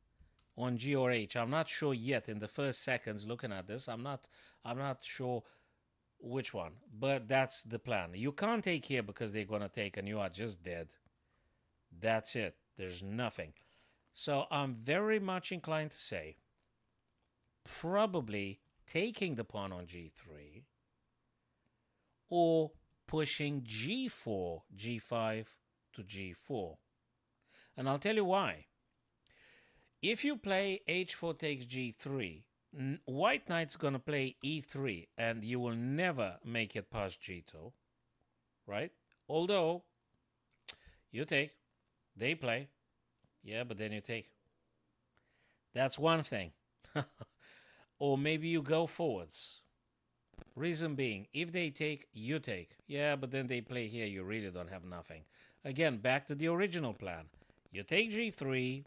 on G or H. I'm not sure yet in the first seconds looking at this. I'm not sure which one, but that's the plan. You can't take here because they're going to take and you are just dead. That's it. There's nothing. So I'm very much inclined to say probably taking the pawn on G3 or pushing G4, G5 to G4. And I'll tell you why. If you play H4 takes G3, white knight's going to play E3 and you will never make it past G2, right? Although you take, they play, yeah, but then you take. That's one thing. Or maybe you go forwards. Reason being, if they take, you take. Yeah, but then they play here, you really don't have nothing. Again, back to the original plan. You take G3.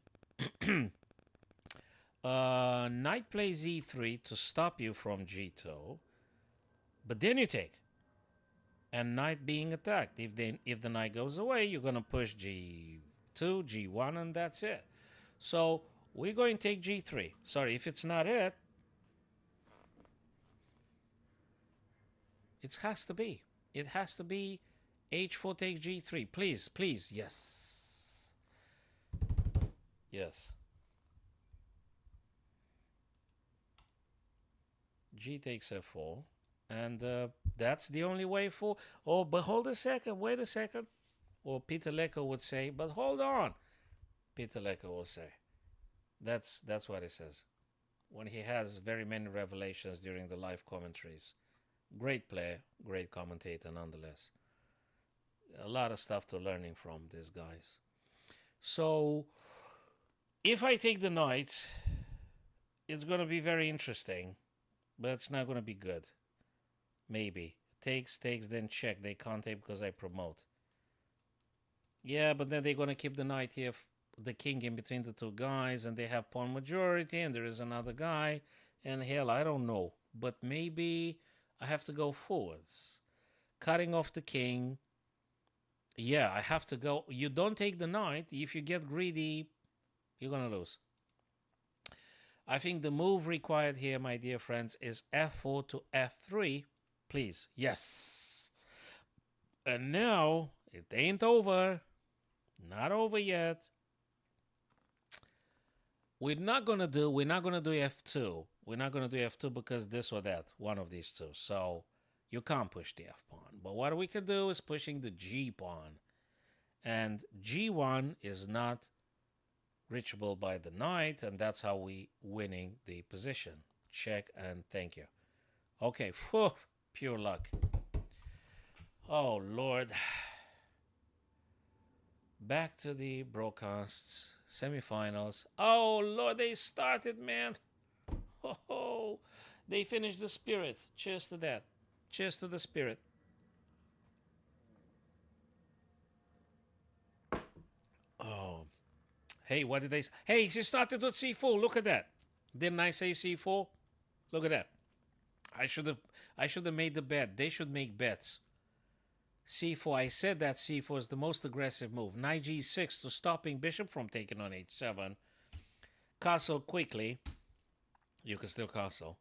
Knight plays E3 to stop you from G2. But then you take. And knight being attacked. If the knight goes away, you're going to push G2, G1, and that's it. So we're going to take G3. Sorry, if it's not it, it has to be. It has to be H4 takes G3. Please, please, yes. Yes. G takes F4. And that's the only way for... Oh, but hold a second. Wait a second. Or Peter Lecco would say, but hold on. Peter Lecco will say. That's what he says. When he has very many revelations during the live commentaries. Great player, great commentator nonetheless. A lot of stuff to learning from these guys. So, if I take the knight, it's going to be very interesting, but it's not going to be good. Maybe. Takes, then check. They can't take because I promote. Yeah, but then they're going to keep the knight here, the king in between the two guys, and they have pawn majority, and there is another guy, and hell, I don't know. But maybe I have to go forwards. Cutting off the king. Yeah, I have to go. You don't take the knight. If you get greedy, you're going to lose. I think the move required here, my dear friends, is F4 to F3. Please. Yes. And now, it ain't over. Not over yet. We're not going to do F2. We're not going to do F2 because this or that, one of these two. So you can't push the F pawn. But what we can do is pushing the G pawn. And G1 is not reachable by the knight, and that's how we winning the position. Check and thank you. Okay, whew, pure luck. Oh, Lord. Back to the broadcasts, semifinals. Oh, Lord, they started, man. Oh, they finished the spirit. Cheers to that. Cheers to the spirit. Oh. Hey, what did they say? Hey, she started with C4. Look at that. Didn't I say C4? Look at that. I should have made the bet. They should make bets. C4. I said that C4 is the most aggressive move. Knight G6 to stopping bishop from taking on H7. Castle quickly. You can still castle.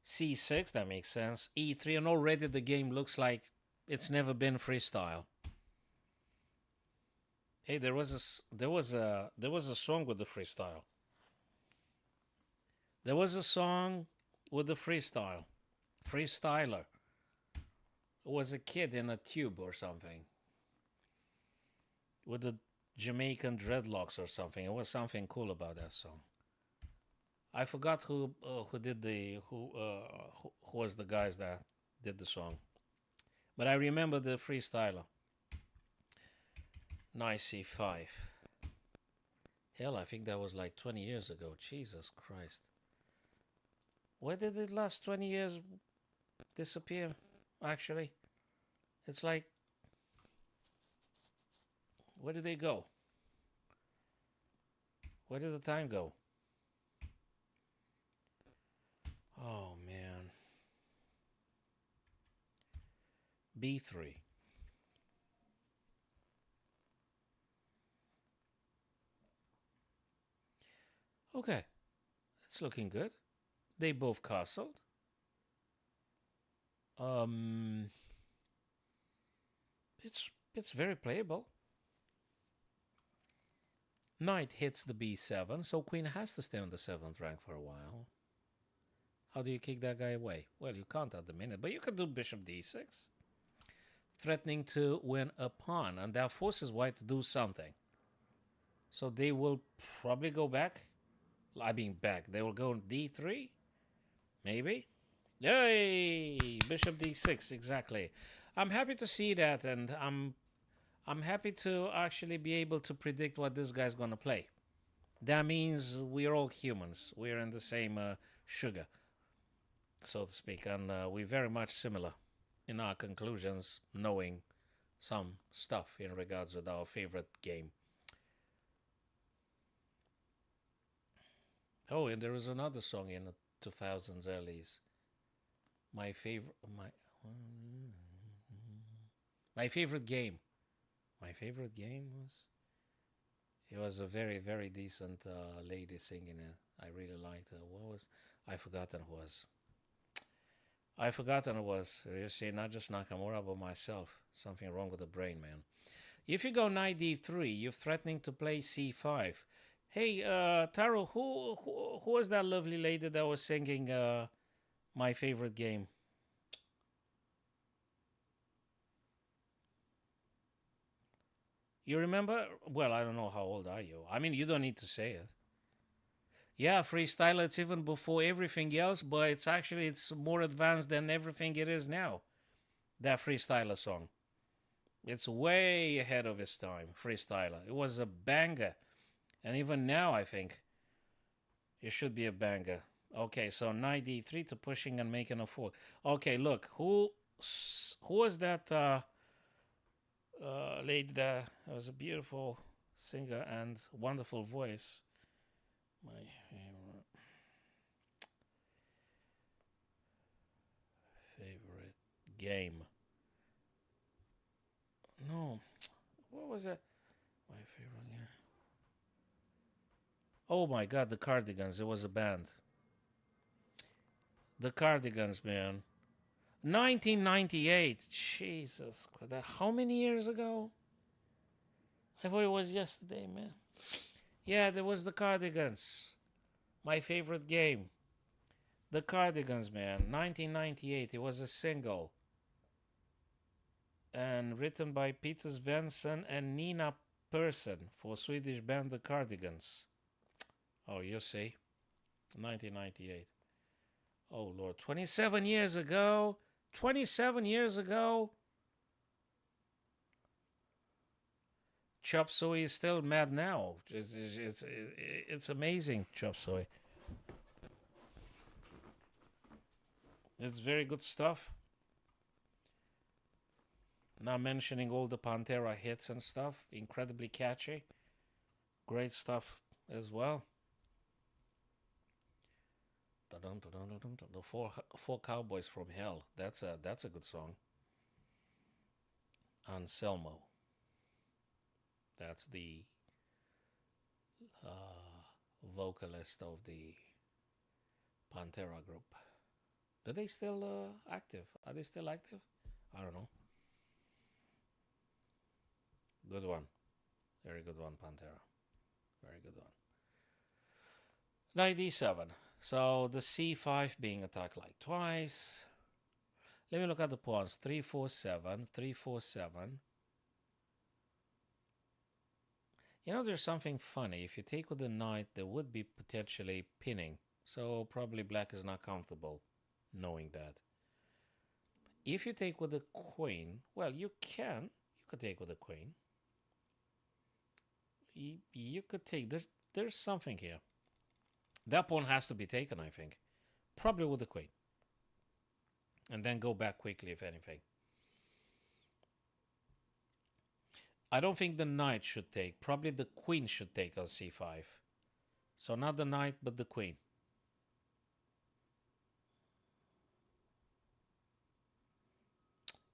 C6, that makes sense. E3, and already the game looks like it's never been freestyle. Hey, there was a song with the freestyle. There was a song with the freestyle. Freestyler. It was a kid in a tube or something. With the Jamaican dreadlocks or something. It was something cool about that song. I forgot who was the guys that did the song. But I remember the freestyler. Knight c5. Hell, I think that was like 20 years ago. Jesus Christ. Where did the last 20 years disappear, actually? It's like, where did they go? Where did the time go? Oh, man. b3. Okay, it's looking good. They both castled. Um, it's very playable. Knight hits the b7, so queen has to stay on the 7th rank for a while. How do you kick that guy away? Well, you can't at the minute, but you could do bishop d6. Threatening to win a pawn, and that forces white to do something. So they will probably go back. I mean back. They will go d3, maybe. Yay! Bishop d6, exactly. I'm happy to see that, and I'm happy to actually be able to predict what this guy's gonna play. That means we're all humans. We're in the same sugar, so to speak, and we're very much similar in our conclusions, knowing some stuff in regards with our favorite game. Oh, and there was another song in the 2000s earlys. My favorite, my favorite game. My favorite game was. It was a very very decent lady singing it. I really liked it. What was? I forgotten who was. I forgotten it was. You see, not just Nakamura, but myself. Something wrong with the brain, man. If you go knight d3, you're threatening to play c5. Hey, Taro, who was that lovely lady that was singing my favorite game? You remember? Well, I don't know how old are you. I mean, you don't need to say it. Yeah, freestyle. It's even before everything else, but it's more advanced than everything it is now. That freestyler song. It's way ahead of its time. Freestyler. It was a banger, and even now, I think it should be a banger. Okay, so knight d3 to pushing and making a fork. Okay, look, who was that lady that was a beautiful singer and wonderful voice? My favorite game. No, what was it? My favorite game. Oh my God, the Cardigans. It was a band. The Cardigans, man. 1998. Jesus, how many years ago? I thought it was yesterday, man. Yeah, there was the Cardigans. My favorite game. The Cardigans, man. 1998. It was a single. And written by Peter Svensson and Nina Persson for Swedish band The Cardigans. Oh, you see. 1998. Oh, Lord. 27 years ago. 27 years ago. Chop Suey is still mad now. It's amazing, Chop Suey. It's very good stuff. Not mentioning all the Pantera hits and stuff. Incredibly catchy. Great stuff as well. The four Cowboys from Hell. That's a good song. Anselmo. That's the vocalist of the Pantera group. Are they still active? Are they still active? I don't know. Good one. Very good one, Pantera. Very good one. Knight d7. So the c5 being attacked like twice. Let me look at the pawns. 3, 4, 7. 3, 4, 7. You know, there's something funny. If you take with the knight, there would be potentially pinning. So probably black is not comfortable knowing that. if you take with the queen, well, you could take with the queen. You could take, there's something here. That pawn has to be taken, I think. Probably with the queen. And then go back quickly, if anything. I don't think the knight should take. Probably the queen should take on c5. So not the knight, but the queen.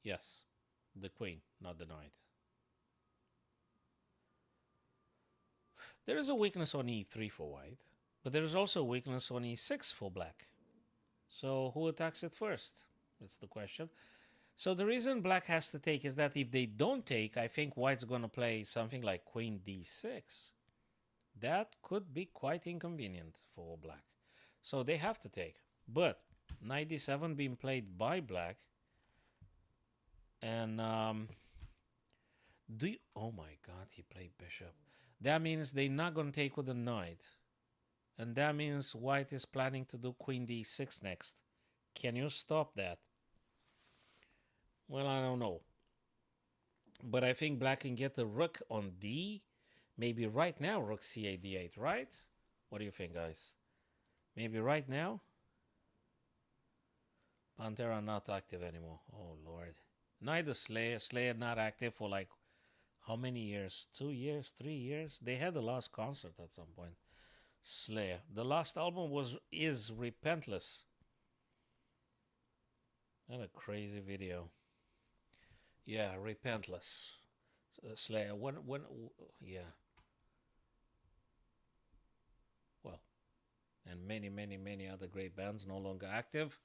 Yes, the queen, not the knight. There is a weakness on e3 for white, but there is also a weakness on e6 for black. So who attacks it first? That's the question. So the reason black has to take is that if they don't take, I think white's going to play something like queen d6. That could be quite inconvenient for black. So they have to take. But knight d7 being played by black. And oh my god, he played bishop. That means they're not going to take with the knight. And that means white is planning to do queen d6 next. Can you stop that? Well, I don't know. But I think black can get the rook on d. Maybe right now rook c8 d8, right? What do you think, guys? Maybe right now? Pantera not active anymore. Oh, Lord. Neither Slayer. Slayer not active for like how many years? 2 years? 3 years? They had the last concert at some point. Slayer. The last album is Repentless. What a crazy video. Yeah, Repentless. Slayer. Yeah. Well, and many other great bands no longer active.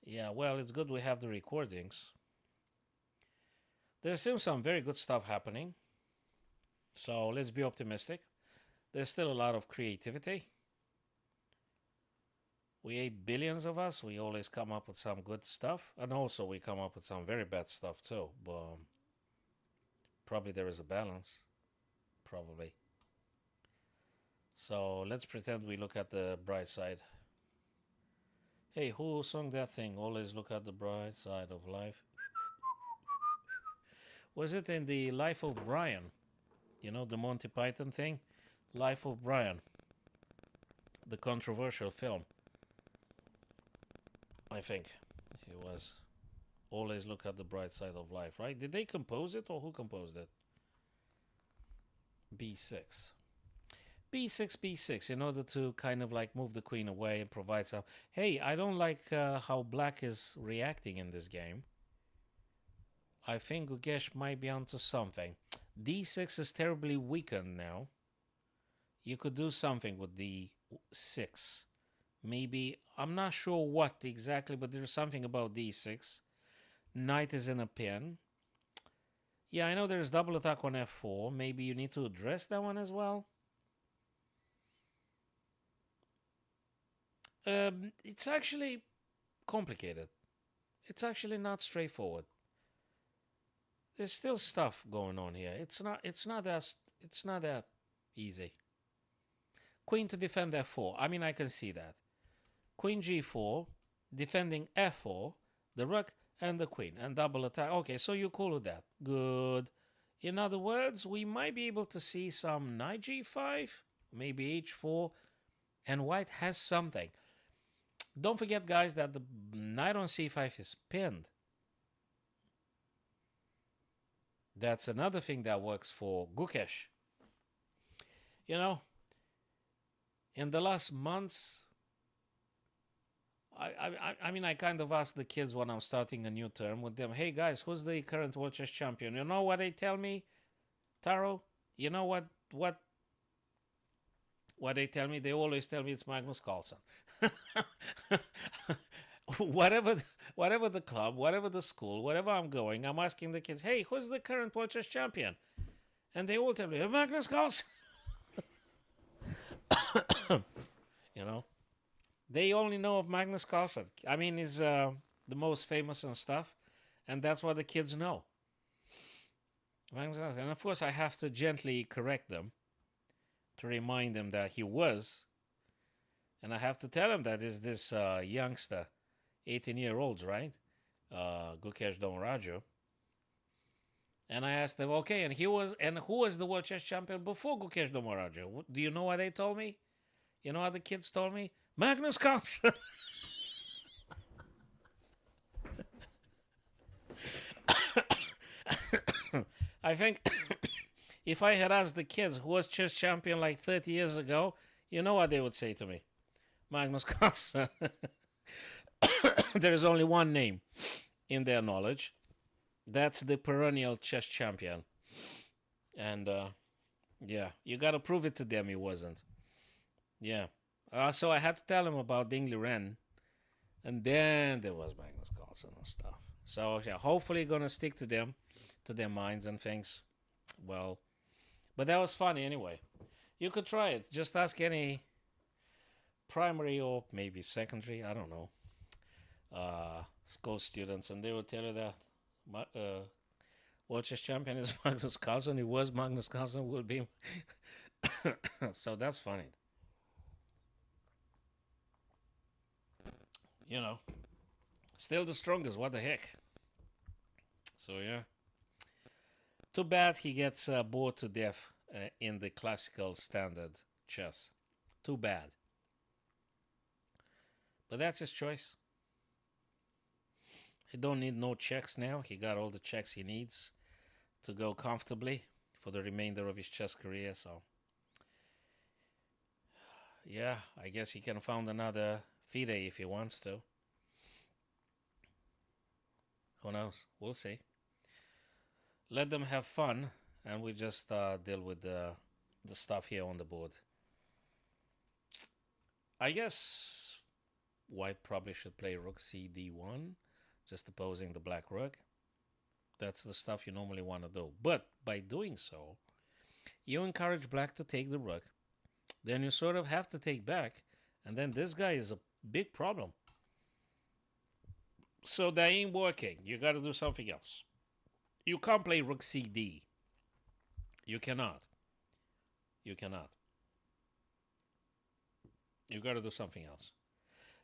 Yeah, well, it's good we have the recordings. There's still some very good stuff happening. So let's be optimistic. There's still a lot of creativity. We 8 billions of us. We always come up with some good stuff. And also we come up with some very bad stuff too. But probably there is a balance. Probably. So let's pretend we look at the bright side. Hey, who sung that thing? Always look at the bright side of life. Was it in the Life of Brian? You know, the Monty Python thing? Life of Brian. The controversial film. I think it was. Always look at the bright side of life, right? Did they compose it or who composed it? B6. B6, B6, in order to kind of like move the queen away and provide some... Hey, I don't like how black is reacting in this game. I think Gugesh might be onto something. D6 is terribly weakened now. You could do something with D6. Maybe, I'm not sure what exactly, but there's something about D6. Knight is in a pin. Yeah, I know there's double attack on F4. Maybe you need to address that one as well. It's actually complicated. It's actually not straightforward. There's still stuff going on here. It's not that easy. Queen to defend F4. I mean, I can see that. Queen G4, defending F4, the rook and the queen, and double attack. Okay, so you're cool with that. Good. In other words, we might be able to see some knight G5, maybe H4, and white has something. Don't forget, guys, that the knight on C5 is pinned. That's another thing that works for Gukesh. You know, in the last months, I mean, I kind of ask the kids when I'm starting a new term with them, hey guys, who's the current World Chess Champion? You know what they tell me, Taro? You know what they tell me? They always tell me it's Magnus Carlsen. whatever the club, whatever the school, wherever I'm going, I'm asking the kids, hey, who's the current World Chess Champion? And they all tell me, Magnus Carlsen. You know, they only know of Magnus Carlsen. I mean, he's the most famous and stuff, and that's what the kids know. Magnus Carlsen. And of course, I have to gently correct them to remind them that he was, and I have to tell them that is this youngster 18-year-olds, right? Gukesh Domarajo. And I asked them, okay, and who was the world chess champion before Gukesh Domarajo? Do you know what they told me? You know what the kids told me? Magnus Carlsen. I think if I had asked the kids who was chess champion like 30 years ago, you know what they would say to me? Magnus Carlsen. There is only one name in their knowledge. That's the perennial chess champion. And yeah, you got to prove it to them he wasn't. Yeah. So I had to tell him about Dingley Ren. And then there was Magnus Carlsen and stuff. So yeah, hopefully gonna stick to them, to their minds and things. Well, but that was funny anyway. You could try it. Just ask any primary or maybe secondary, I don't know, school students, and they will tell you that world chess champion is Magnus Carlsen. He was Magnus Carlsen, will be. So that's funny. You know, still the strongest. What the heck? So yeah. Too bad he gets bored to death in the classical standard chess. Too bad. But that's his choice. He don't need no checks now. He got all the checks he needs to go comfortably for the remainder of his chess career. So yeah, I guess he can found another FIDE if he wants to. Who knows? We'll see. Let them have fun, and we just deal with the stuff here on the board. I guess white probably should play rook cd1, just opposing the black rook. That's the stuff you normally want to do. But by doing so, you encourage black to take the rook. Then you sort of have to take back, and then this guy is a big problem. So that ain't working. You got to do something else. You can't play rook cd. You cannot. You cannot. You got to do something else.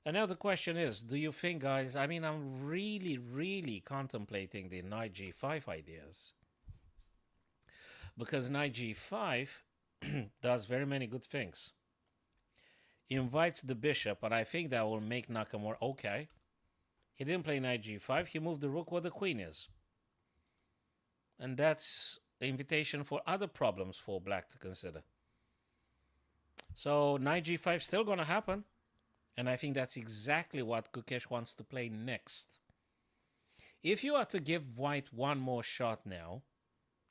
And now the question is, do you think, guys, I mean, I'm really, really contemplating the knight g5 ideas. Because knight g5 does very many good things. He invites the bishop, but I think that will make Nakamura okay. He didn't play knight g5. He moved the rook where the queen is. And that's an invitation for other problems for black to consider. So knight g5 still going to happen. And I think that's exactly what Gukesh wants to play next. If you are to give white one more shot now,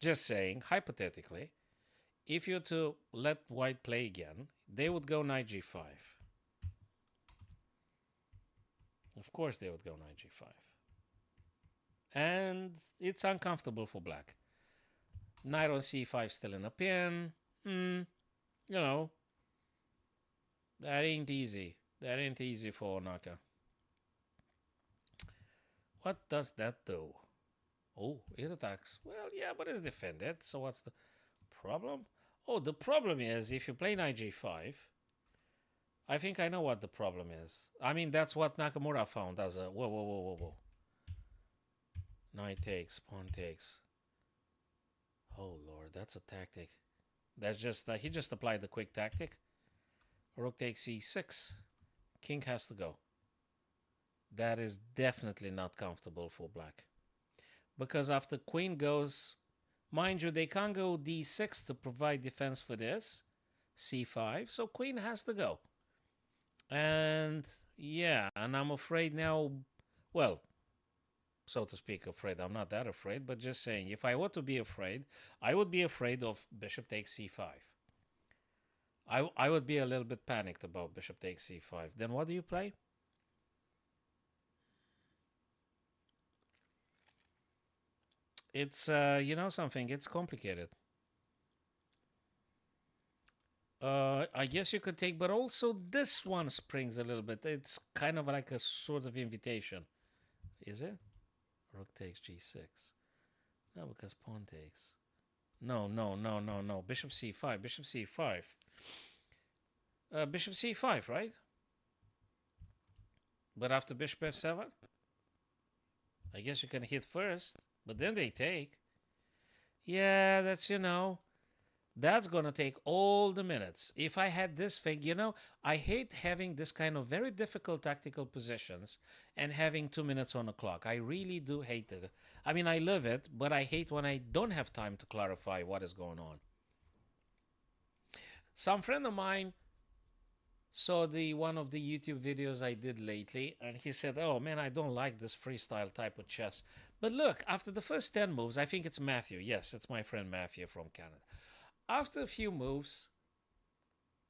just saying, hypothetically, if you're to let white play again, they would go knight g5. Of course they would go knight g5. And it's uncomfortable for black. Knight on c5 still in a pin. You know, that ain't easy. That ain't easy for Naka. What does that do? Oh, it attacks. Well, yeah, but it's defended. So what's the problem? Oh, the problem is if you play knight g5, I think I know what the problem is. I mean, that's what Nakamura found as a... Whoa. Knight takes, pawn takes. Oh, Lord, that's a tactic. That's just... he just applied the quick tactic. Rook takes c6. King has to go. That is definitely not comfortable for black. Because after queen goes... Mind you, they can't go d6 to provide defense for this. c5, so queen has to go. And yeah, and I'm afraid now, well, so to speak, afraid. I'm not that afraid, but just saying, if I were to be afraid, I would be afraid of bishop takes c5. I would be a little bit panicked about bishop takes c5. Then what do you play? It's, you know something, it's complicated. I guess you could take, but also this one springs a little bit. It's kind of like a sort of invitation. Is it? Rook takes g6. No, because pawn takes. No. Bishop c5. Bishop c5. Bishop c5, right? But after bishop f7, I guess you can hit first, but then they take. Yeah, that's gonna take all the minutes. If I had this thing, I hate having this kind of very difficult tactical positions and having 2 minutes on the clock. I really do hate it. I mean, I love it, but I hate when I don't have time to clarify what is going on. Some friend of mine saw the one of the YouTube videos I did lately, and he said, "Oh man, I don't like this freestyle type of chess." But look, after the first 10 moves, I think it's Matthew. Yes, it's my friend Matthew from Canada. After a few moves,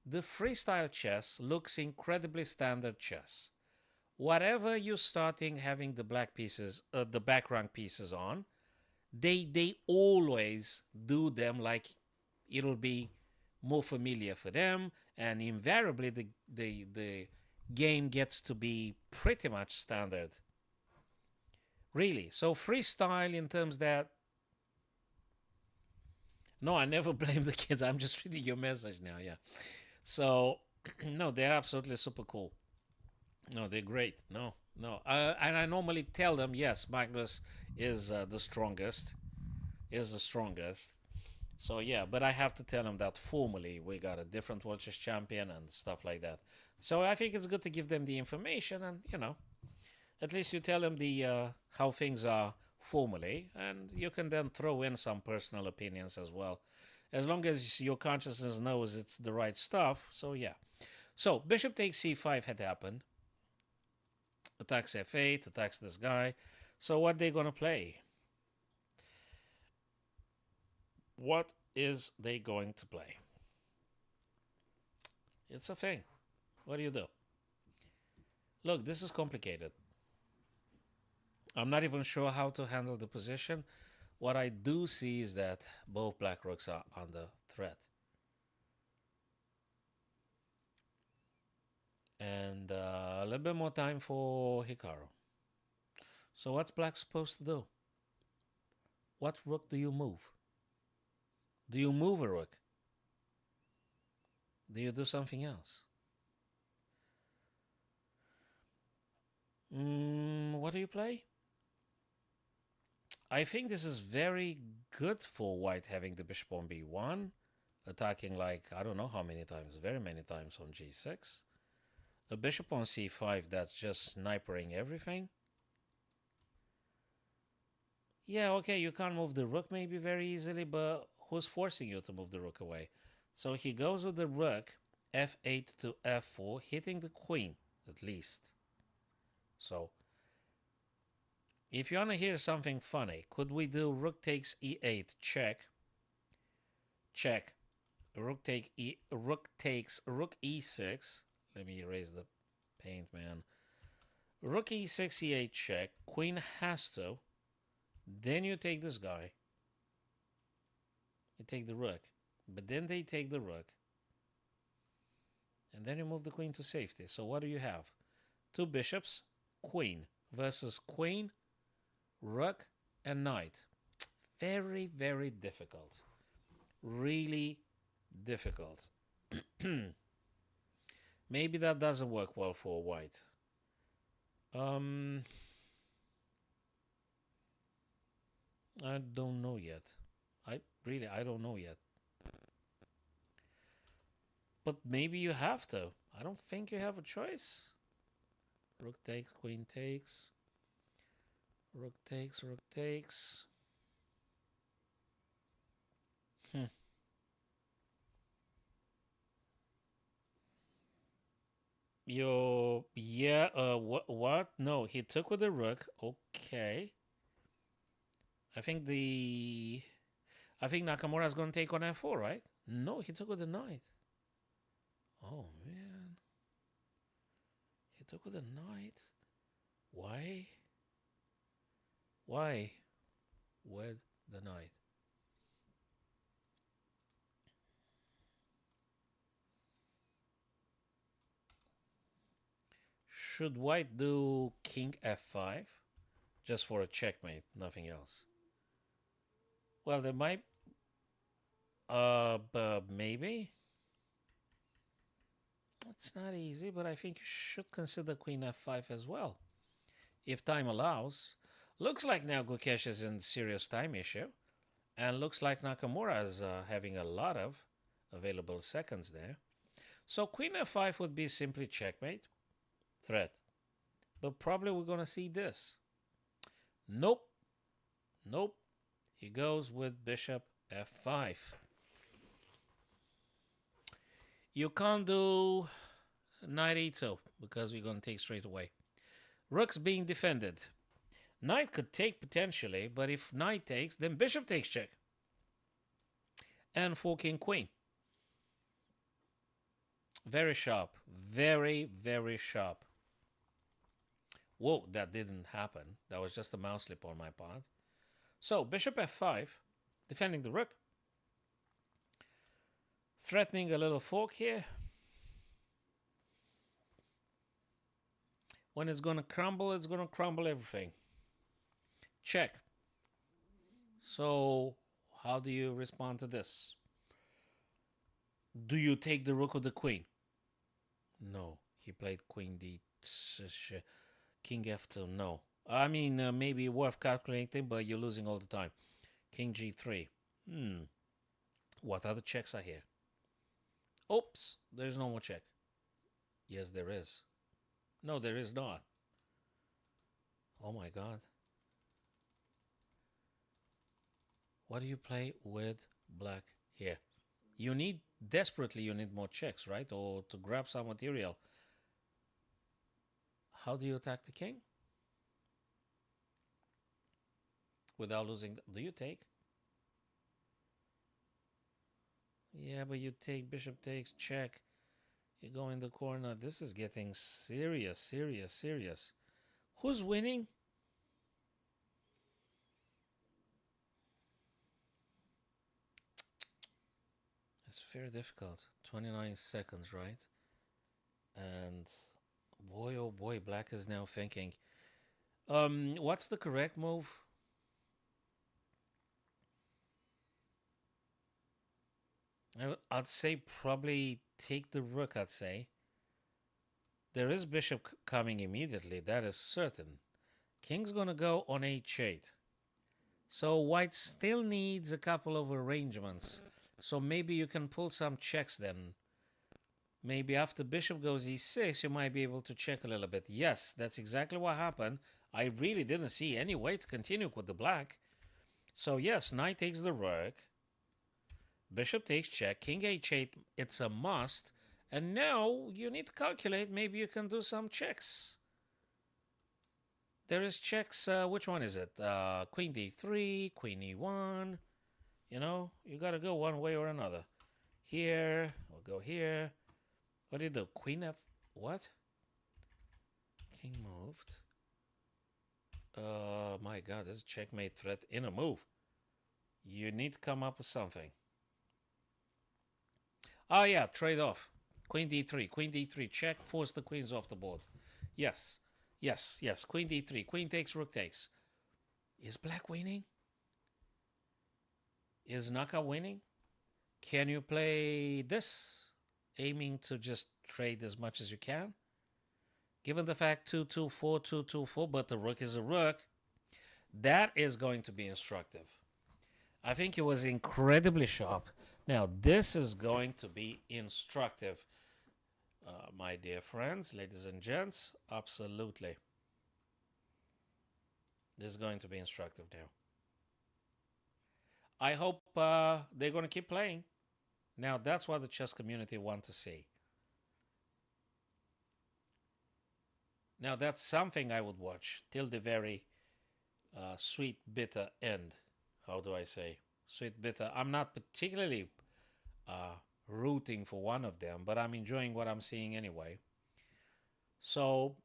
the freestyle chess looks incredibly standard chess. Whatever you're starting having the black pieces, the background pieces on, they always do them like it'll be more familiar for them, and invariably the game gets to be pretty much standard. Really. So freestyle in terms that no, I never blame the kids. I'm just reading your message now. Yeah. So no, they're absolutely super cool. No, they're great. No, no. And I normally tell them, yes, Magnus is the strongest. Is the strongest. So yeah, but I have to tell them that formally we got a different World Chess champion and stuff like that. So I think it's good to give them the information, and at least you tell them the how things are formally, and you can then throw in some personal opinions as well, as long as your consciousness knows it's the right stuff. So yeah. So bishop takes c5 had happened. Attacks f8, attacks this guy. So what they gonna play? What is they going to play? It's a thing. What do you do? Look, this is complicated. I'm not even sure how to handle the position. What I do see is that both black rooks are under threat. And a little bit more time for Hikaru. So what's black supposed to do? What rook do you move? Do you move a rook? Do you do something else? What do you play? I think this is very good for white having the bishop on b1, attacking like, I don't know how many times, very many times on g6. A bishop on c5 that's just snipering everything. Yeah, okay, you can't move the rook maybe very easily, but who's forcing you to move the rook away? So he goes with the rook, f8 to f4, hitting the queen, at least. So, if you want to hear something funny, could we do rook takes e8, check, check, rook takes rook e6. Let me erase the paint, man. Rook e6, e8, check, queen has to. Then you take this guy. You take the rook. But then they take the rook. And then you move the queen to safety. So what do you have? Two bishops, queen versus queen, rook, and knight. Very, very difficult. Really difficult. Maybe that doesn't work well for white. I don't know yet. I don't know yet. But maybe you have to. I don't think you have a choice. Rook takes, queen takes. Rook takes, rook takes. What? No, he took with the rook. Okay. I think Nakamura's gonna take on f4, right? No, he took with the knight. Oh man. He took with the knight. Why? Why? With the knight. Should white do king f5? Just for a checkmate, nothing else. Well, there might... but maybe? It's not easy, but I think you should consider queen f5 as well, if time allows. Looks like now Gukesh is in serious time issue, and looks like Nakamura is having a lot of available seconds there. So queen f5 would be simply checkmate, threat. But probably we're going to see this. Nope. Nope. He goes with bishop f5. You can't do knight e2 because we're going to take straight away. Rook's being defended. Knight could take potentially, but if knight takes, then bishop takes check. And for king queen. Very sharp. Very, very sharp. Whoa, that didn't happen. That was just a mouse slip on my part. So, bishop f5, defending the rook. Threatening a little fork here. When it's going to crumble everything. Check. So, how do you respond to this? Do you take the rook or the queen? No. He played queen d... King f2, no. I mean, maybe worth calculating, but you're losing all the time. King g3. What other checks are here? Oops, there's no more check. Yes, there is. No, there is not. Oh my god. What do you play with black here? Desperately you need more checks, right? Or to grab some material. How do you attack the king? Without losing... Do you take? Yeah, but you take, bishop takes, check. You go in the corner. This is getting serious, serious, serious. Who's winning? It's very difficult. 29 seconds, right? And boy, oh boy, black is now thinking. What's the correct move? I'd say probably take the rook, I'd say. There is bishop coming immediately, that is certain. King's gonna go on h8. So white still needs a couple of arrangements. So maybe you can pull some checks then. Maybe after bishop goes e6, you might be able to check a little bit. Yes, that's exactly what happened. I really didn't see any way to continue with the black. So yes, knight takes the rook. Bishop takes check. King h8, it's a must. And now you need to calculate. Maybe you can do some checks. There is checks. Which one is it? Queen d3, queen e1. You know, you got to go one way or another. Here, we'll go here. What did the queen f... What? King moved. My god, this is checkmate threat in a move. You need to come up with something. Oh yeah, trade off. Queen d3, check, force the queens off the board. Yes, yes, yes, queen d3, queen takes, rook takes. Is black winning? Is Naka winning? Can you play this? Aiming to just trade as much as you can? Given the fact 2-2-4, 2-2-4, but the rook is a rook, that is going to be instructive. I think it was incredibly sharp. Now, this is going to be instructive, my dear friends, ladies and gents. Absolutely. This is going to be instructive now. I hope they're going to keep playing. Now, that's what the chess community want to see. Now, that's something I would watch till the very sweet, bitter end. How do I say? Sweet, bitter. I'm not particularly rooting for one of them, but I'm enjoying what I'm seeing anyway. So,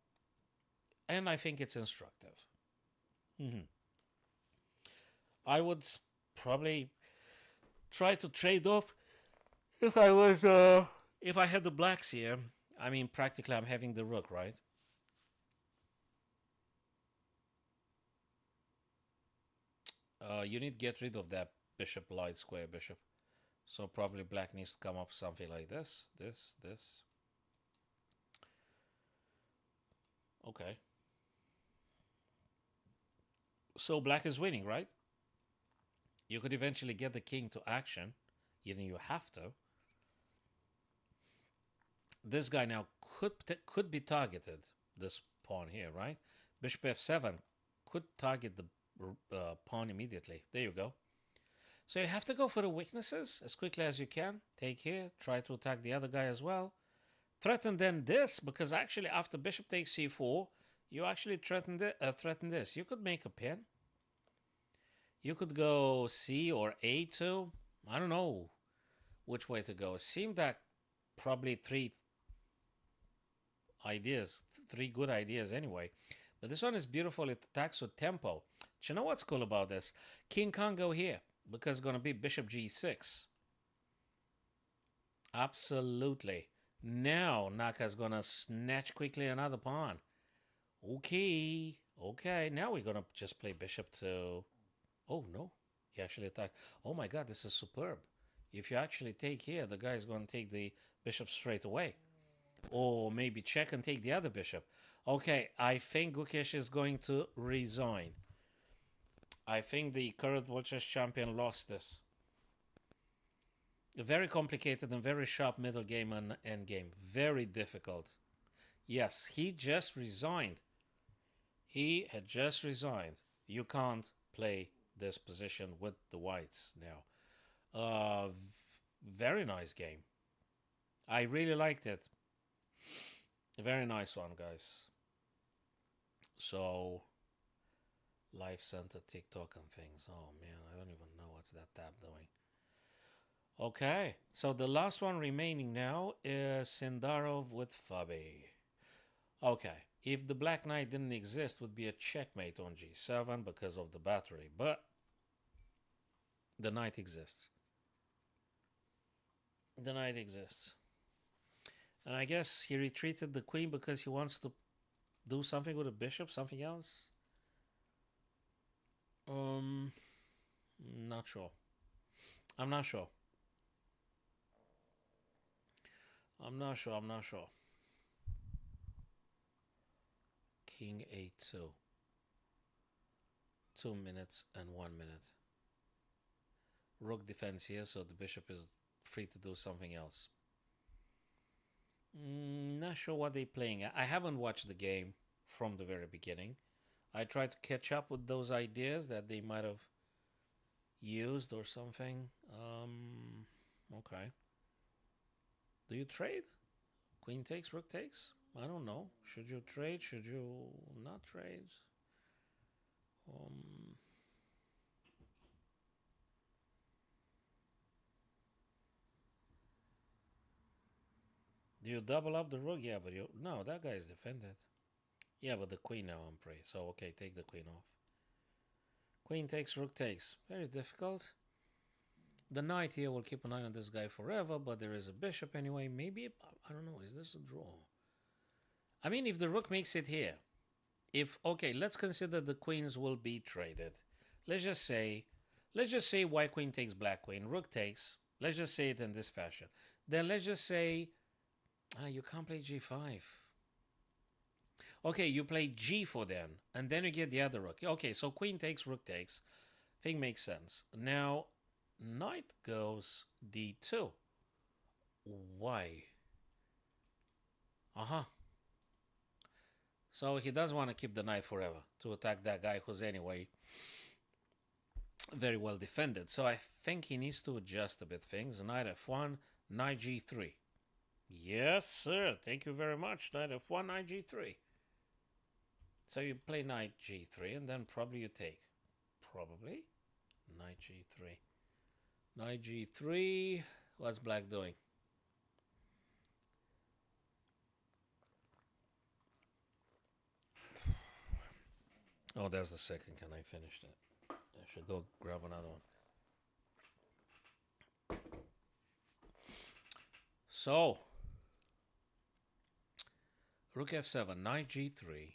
and I think it's instructive. I would probably try to trade off if I was, if I had the blacks here. I mean, practically I'm having the rook, right? You need to get rid of that bishop light square bishop. So probably black needs to come up something like this, this. Okay. So black is winning, right? You could eventually get the king to action. You have to. This guy now could be targeted. This pawn here, right? Bishop f7 could target the pawn immediately. There you go. So you have to go for the weaknesses as quickly as you can. Take here, try to attack the other guy as well. Threaten then this, because actually after bishop takes c4, you actually threaten this. You could make a pin. You could go c or a2. I don't know which way to go. It seemed that probably three good ideas anyway. But this one is beautiful. It attacks with tempo. Do you know what's cool about this? King can't go here because it's going to be bishop g6. Absolutely. Now Naka's going to snatch quickly another pawn. Okay. Okay. Now we're going to just play bishop to... Oh, no. He actually attacked. Oh, my God. This is superb. If you actually take here, the guy is going to take the bishop straight away. Or maybe check and take the other bishop. Okay, I think Gukesh is going to resign. I think the current World Chess Champion lost this. A very complicated and very sharp middle game and end game. Very difficult. Yes, he just resigned. He had just resigned. You can't play this position with the whites now. Very nice game. I really liked it. A very nice one, guys. So, Life Center, TikTok, and things. Oh man, I don't even know what's that tab doing. Okay, so the last one remaining now is Sindarov with Fabi. Okay, if the Black Knight didn't exist, would be a checkmate on G7 because of the battery, but the Knight exists. The Knight exists. And I guess he retreated the Queen because he wants to do something with a bishop, something else. Not sure. I'm not sure. I'm not sure. King a2. 2 minutes and 1 minute. Rook defense here, so the bishop is free to do something else. Not sure what they're playing. I haven't watched the game from the very beginning. I tried to catch up with those ideas that they might have used or something. Okay. Do you trade? Queen takes, rook takes? I don't know. Should you trade? Should you not trade? Do you double up the rook? Yeah, but you... No, that guy is defended. Yeah, but the queen now I'm prey. So, okay, take the queen off. Queen takes, rook takes. Very difficult. The knight here will keep an eye on this guy forever, but there is a bishop anyway. Maybe, I don't know, is this a draw? I mean, if the rook makes it here, okay, let's consider the queens will be traded. Let's just say white queen takes black queen, rook takes. Let's just say it in this fashion. Then let's just say, you can't play g5. Okay, you play g4 then, and then you get the other rook. Okay, so queen takes, rook takes. Thing makes sense. Now, knight goes d2. Why? So he does want to keep the knight forever to attack that guy who's anyway very well defended. So I think he needs to adjust a bit things. Knight f1, knight g3. Yes, sir. Thank you very much. Knight f1, knight g3. So you play knight g3 and then probably you take. Probably. Knight g3. Knight g3. What's black doing? Oh, there's the second. Can I finish that? I should go grab another one. So, rook f7, knight g3.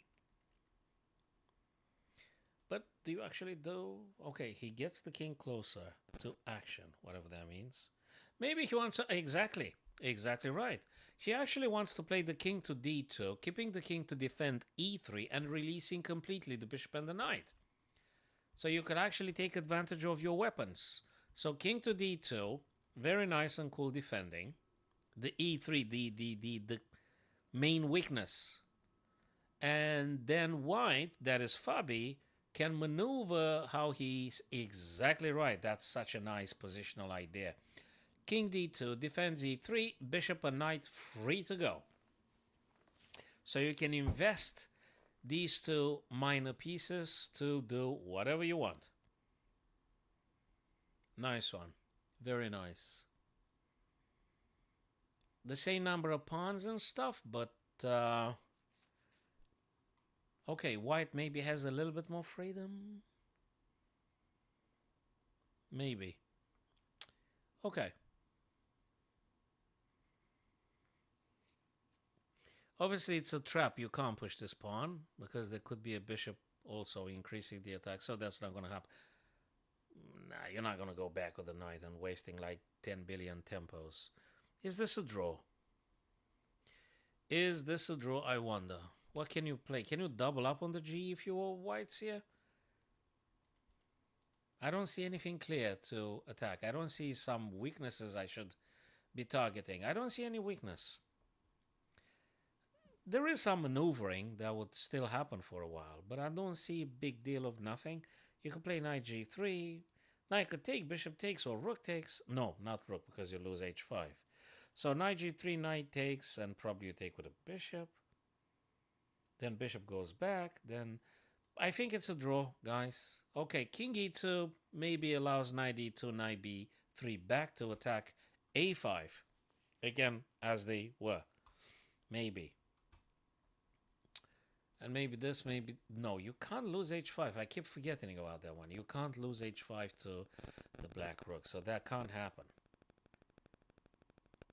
But do you actually do... Okay, he gets the king closer to action, whatever that means. Maybe he wants to... Exactly right. He actually wants to play the king to d2, keeping the king to defend e3 and releasing completely the bishop and the knight. So you could actually take advantage of your weapons. So king to d2, very nice and cool defending. The e3, the main weakness. And then white, that is Fabi, can maneuver how he's exactly right. That's such a nice positional idea. King d2, defends e3, bishop and knight free to go. So you can invest these two minor pieces to do whatever you want. Nice one. Very nice. The same number of pawns and stuff, but okay, white maybe has a little bit more freedom. Maybe. Okay. Obviously, it's a trap. You can't push this pawn because there could be a bishop also increasing the attack. So that's not going to happen. Nah, you're not going to go back with the knight and wasting like 10 billion tempos. Is this a draw? Is this a draw? I wonder. What can you play? Can you double up on the G if you were whites here? I don't see anything clear to attack. I don't see some weaknesses I should be targeting. I don't see any weakness. There is some maneuvering that would still happen for a while, but I don't see a big deal of nothing. You could play knight g3. Knight could take, bishop takes, or rook takes. No, not rook, because you lose h5. So knight g3, knight takes, and probably you take with a bishop. Then bishop goes back. Then I think it's a draw, guys. Okay, king e2 maybe allows knight e2, knight b3 back to attack a5. Again, as they were. Maybe. And maybe this, maybe... No, you can't lose h5. I keep forgetting about that one. You can't lose h5 to the black rook. So that can't happen.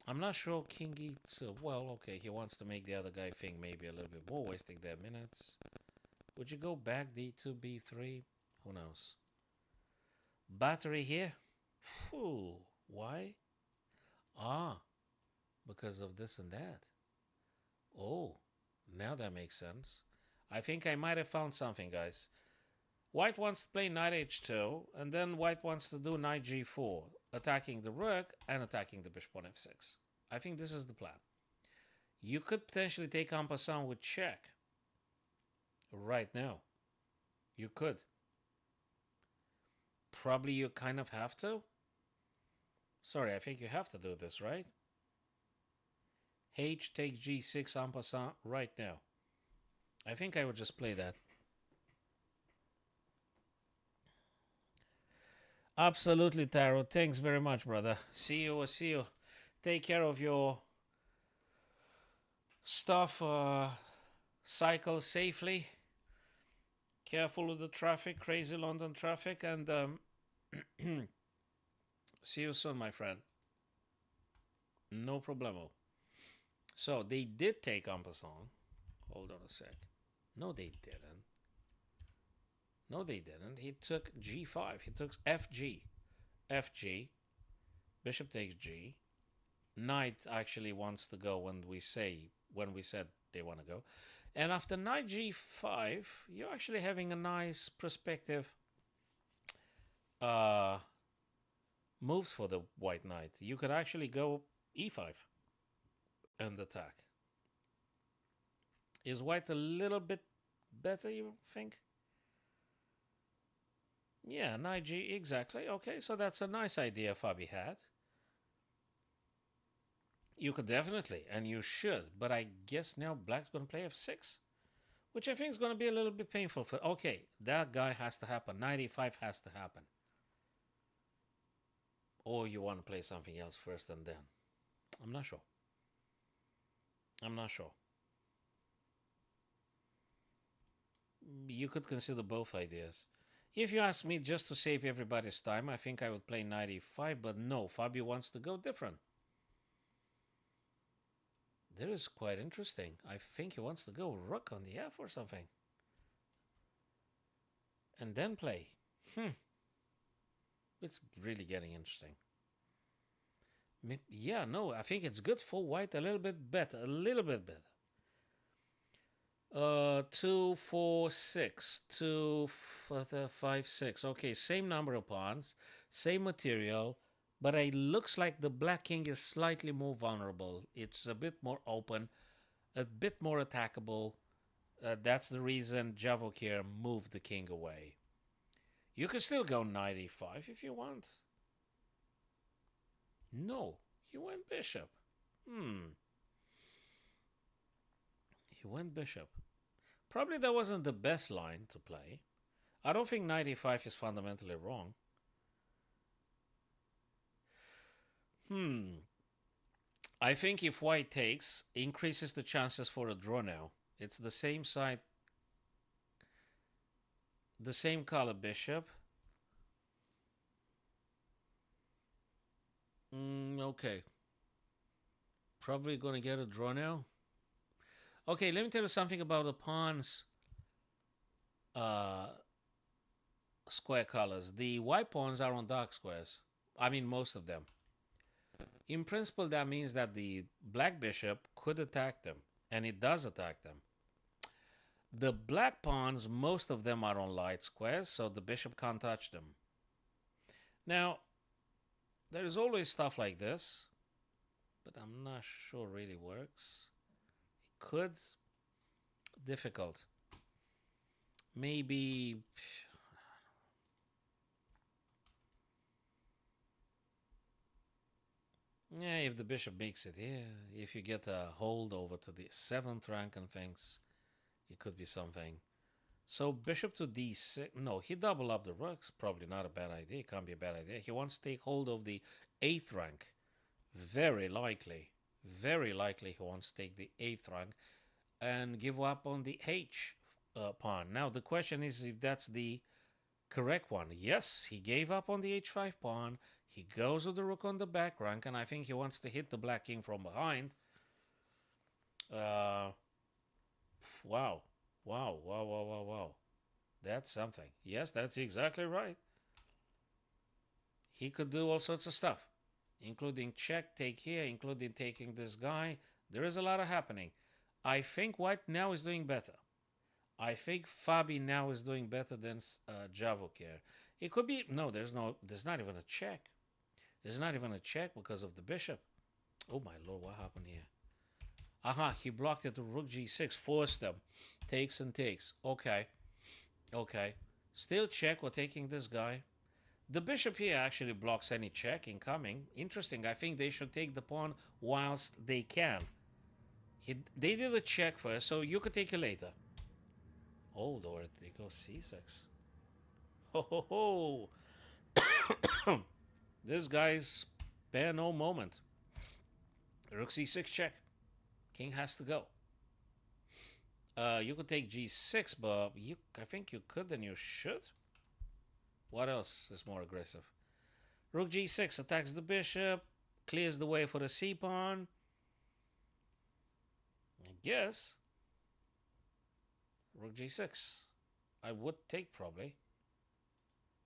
I'm not sure king e2... Well, okay, he wants to make the other guy think maybe a little bit more, wasting their minutes. Would you go back d2, b3? Who knows? Battery here? Whew. Why? Ah, because of this and that. Oh, now that makes sense. I think I might have found something, guys. White wants to play knight h2, and then white wants to do knight g4, attacking the rook and attacking the bishop on f6. I think this is the plan. You could potentially take en passant with check. Right now. You could. Probably you kind of have to. Sorry, I think you have to do this, right? H takes g6 en passant right now. I think I would just play that. Absolutely, Taro. Thanks very much, brother. See you. See you. Take care of your stuff. Cycle safely. Careful with the traffic, crazy London traffic, and see you soon, my friend. No problemo. So they did take en passant. Hold on a sec. No, they didn't. No, they didn't. He took g5. He took fg. Fg. Bishop takes g. Knight actually wants to go when we said they want to go. And after knight g5, you're actually having a nice perspective moves for the white knight. You could actually go e5 and attack. Is white a little bit better, you think? Yeah, knight g, exactly. Okay, so that's a nice idea Fabi had. You could definitely, and you should, but I guess now black's going to play f6, which I think is going to be a little bit painful for... Okay, that guy has to happen. Knight e5 has to happen. Or you want to play something else first and then. I'm not sure. I'm not sure. You could consider both ideas. If you ask me just to save everybody's time, I think I would play knight e5, but no, Fabio wants to go different. That is quite interesting. I think he wants to go rook on the f or something. And then play. It's really getting interesting. Yeah, no, I think it's good for white a little bit better. A little bit better. 2, 4, 6. 2, 5, 6. Okay, same number of pawns, same material, but it looks like the black king is slightly more vulnerable. It's a bit more open, a bit more attackable. That's the reason Javokir moved the king away. You can still go knight e5 if you want. No, he went bishop. He went bishop. Probably that wasn't the best line to play. I don't think knight e5 is fundamentally wrong. I think if white takes, increases the chances for a draw now. It's the same side, the same color bishop. Okay. Probably gonna get a draw now. Okay, let me tell you something about the pawns uh, square colors. The white pawns are on dark squares. I mean, most of them. In principle, that means that the black bishop could attack them, and it does attack them. The black pawns, most of them are on light squares, so the bishop can't touch them. Now, there is always stuff like this, but I'm not sure it really works. It could. Difficult. Maybe. Yeah, if the bishop makes it here, if you get a hold over to the 7th rank and things, it could be something. So bishop to d6. No, he double up the rooks. Probably not a bad idea. Can't be a bad idea. He wants to take hold of the 8th rank. Very likely. Very likely he wants to take the 8th rank and give up on the H pawn. Now the question is if that's the correct one. Yes, he gave up on the h5 pawn. He goes with the rook on the back rank, and I think he wants to hit the black king from behind. Wow. Wow, wow, wow, wow, wow. That's something. Yes, that's exactly right. He could do all sorts of stuff, including check, take here, including taking this guy. There is a lot of happening. I think white now is doing better. I think Fabi now is doing better than Javokir. It could be no. There's not even a check. There's not even a check because of the bishop. Oh my lord, what happened here? Aha, he blocked it to rook g6, forced them. Takes and takes. Okay. Okay. Still check, we're taking this guy. The bishop here actually blocks any check incoming. Interesting, I think they should take the pawn whilst they can. They did a check first, so you could take it later. Oh lord, they go c6. Ho ho ho! This guy's spare no moment. Rook c6 check. King has to go. You could take g6, but I think you could and you should. What else is more aggressive? Rook g6 attacks the bishop, clears the way for the c pawn. I guess. Rook g6. I would take probably.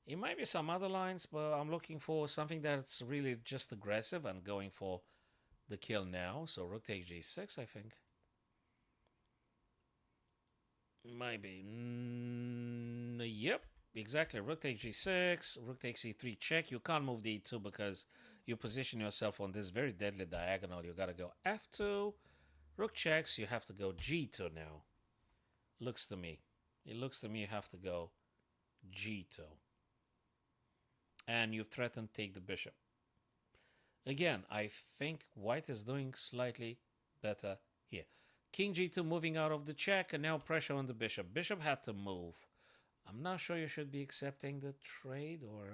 It might be some other lines, but I'm looking for something that's really just aggressive and going for the kill now. So rook takes g6, I think. Maybe. Yep, exactly. Rook takes g6, rook takes e3 check. You can't move the e2 because you position yourself on this very deadly diagonal. You got to go f2. Rook checks, you have to go g2 now. Looks to me. It looks to me you have to go g2. And you threaten to take the bishop. Again, I think white is doing slightly better here. King g2 moving out of the check, and now pressure on the bishop. Bishop had to move. I'm not sure you should be accepting the trade or...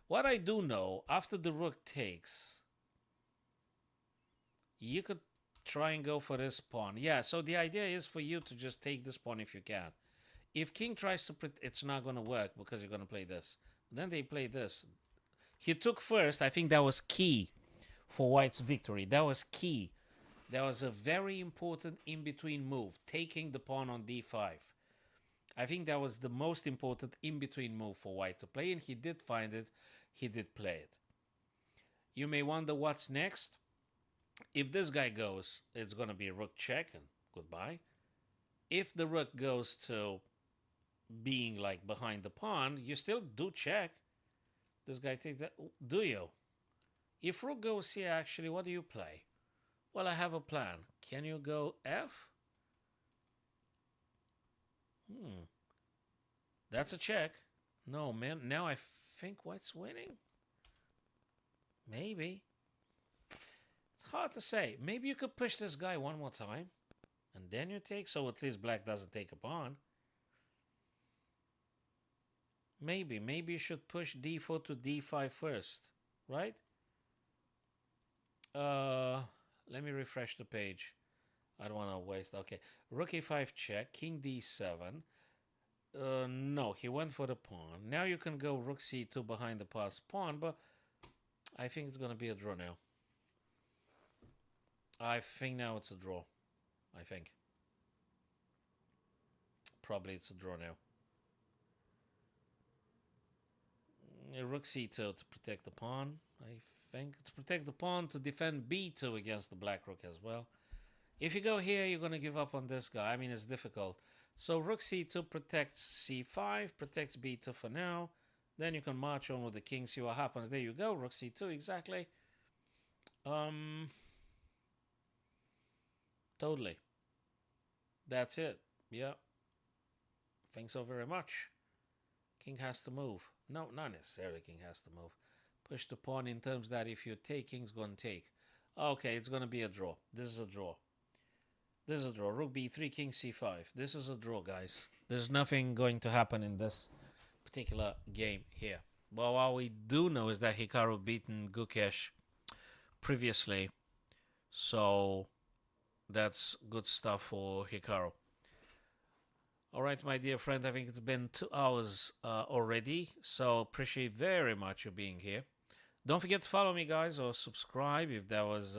What I do know, after the rook takes, you could try and go for this pawn. Yeah, so the idea is for you to just take this pawn if you can. If king tries to... it's not going to work because you're going to play this. Then they play this. He took first. I think that was key for white's victory. That was key. That was a very important in-between move, taking the pawn on d5. I think that was the most important in-between move for white to play, and he did find it. He did play it. You may wonder what's next. If this guy goes, it's going to be rook check and goodbye. If the rook goes to being like behind the pawn, you still do check. This guy takes that. Do you? If rook goes here, actually, what do you play? Well, I have a plan. Can you go F? That's a check. No, man. Now I think white's winning. Maybe. It's hard to say. Maybe you could push this guy one more time. And then you take, so at least black doesn't take a pawn. Maybe you should push d4 to d5 first, right? Let me refresh the page. I don't want to waste. Okay, rook a5 check, king d7. No, he went for the pawn. Now you can go rook c2 behind the passed pawn, but I think it's going to be a draw now. I think now it's a draw. I think. Probably it's a draw now. Rook c2 to protect the pawn. I think to protect the pawn, to defend b2 against the black rook as well. If you go here, you're going to give up on this guy. I mean, it's difficult. So rook c2 protects c5, protects b2 for now. Then you can march on with the king, see what happens. There you go, rook c2, exactly. Totally. That's it. Yeah. Think so very much. King has to move. No, not necessarily king has to move. Push the pawn in terms that if you take, king's going to take. Okay, it's going to be a draw. This is a draw. This is a draw. Rook b3, king c5. This is a draw, guys. There's nothing going to happen in this particular game here. Well, what we do know is that Hikaru beaten Gukesh previously. So that's good stuff for Hikaru. All right, my dear friend, I think it's been 2 hours already. So appreciate very much you being here. Don't forget to follow me, guys, or subscribe if that was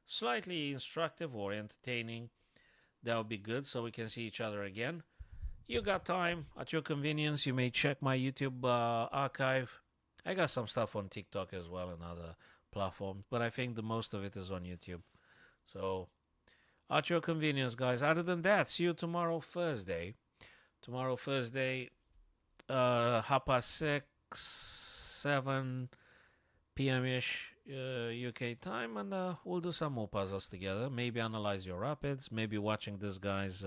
slightly instructive or entertaining. That would be good so we can see each other again. You got time at your convenience. You may check my YouTube archive. I got some stuff on TikTok as well and other platforms, but I think the most of it is on YouTube. So at your convenience, guys. Other than that, see you tomorrow, Thursday. Tomorrow, Thursday, 6:30, 7 p.m.-ish UK time, and we'll do some more puzzles together. Maybe analyze your rapids, maybe watching this guy's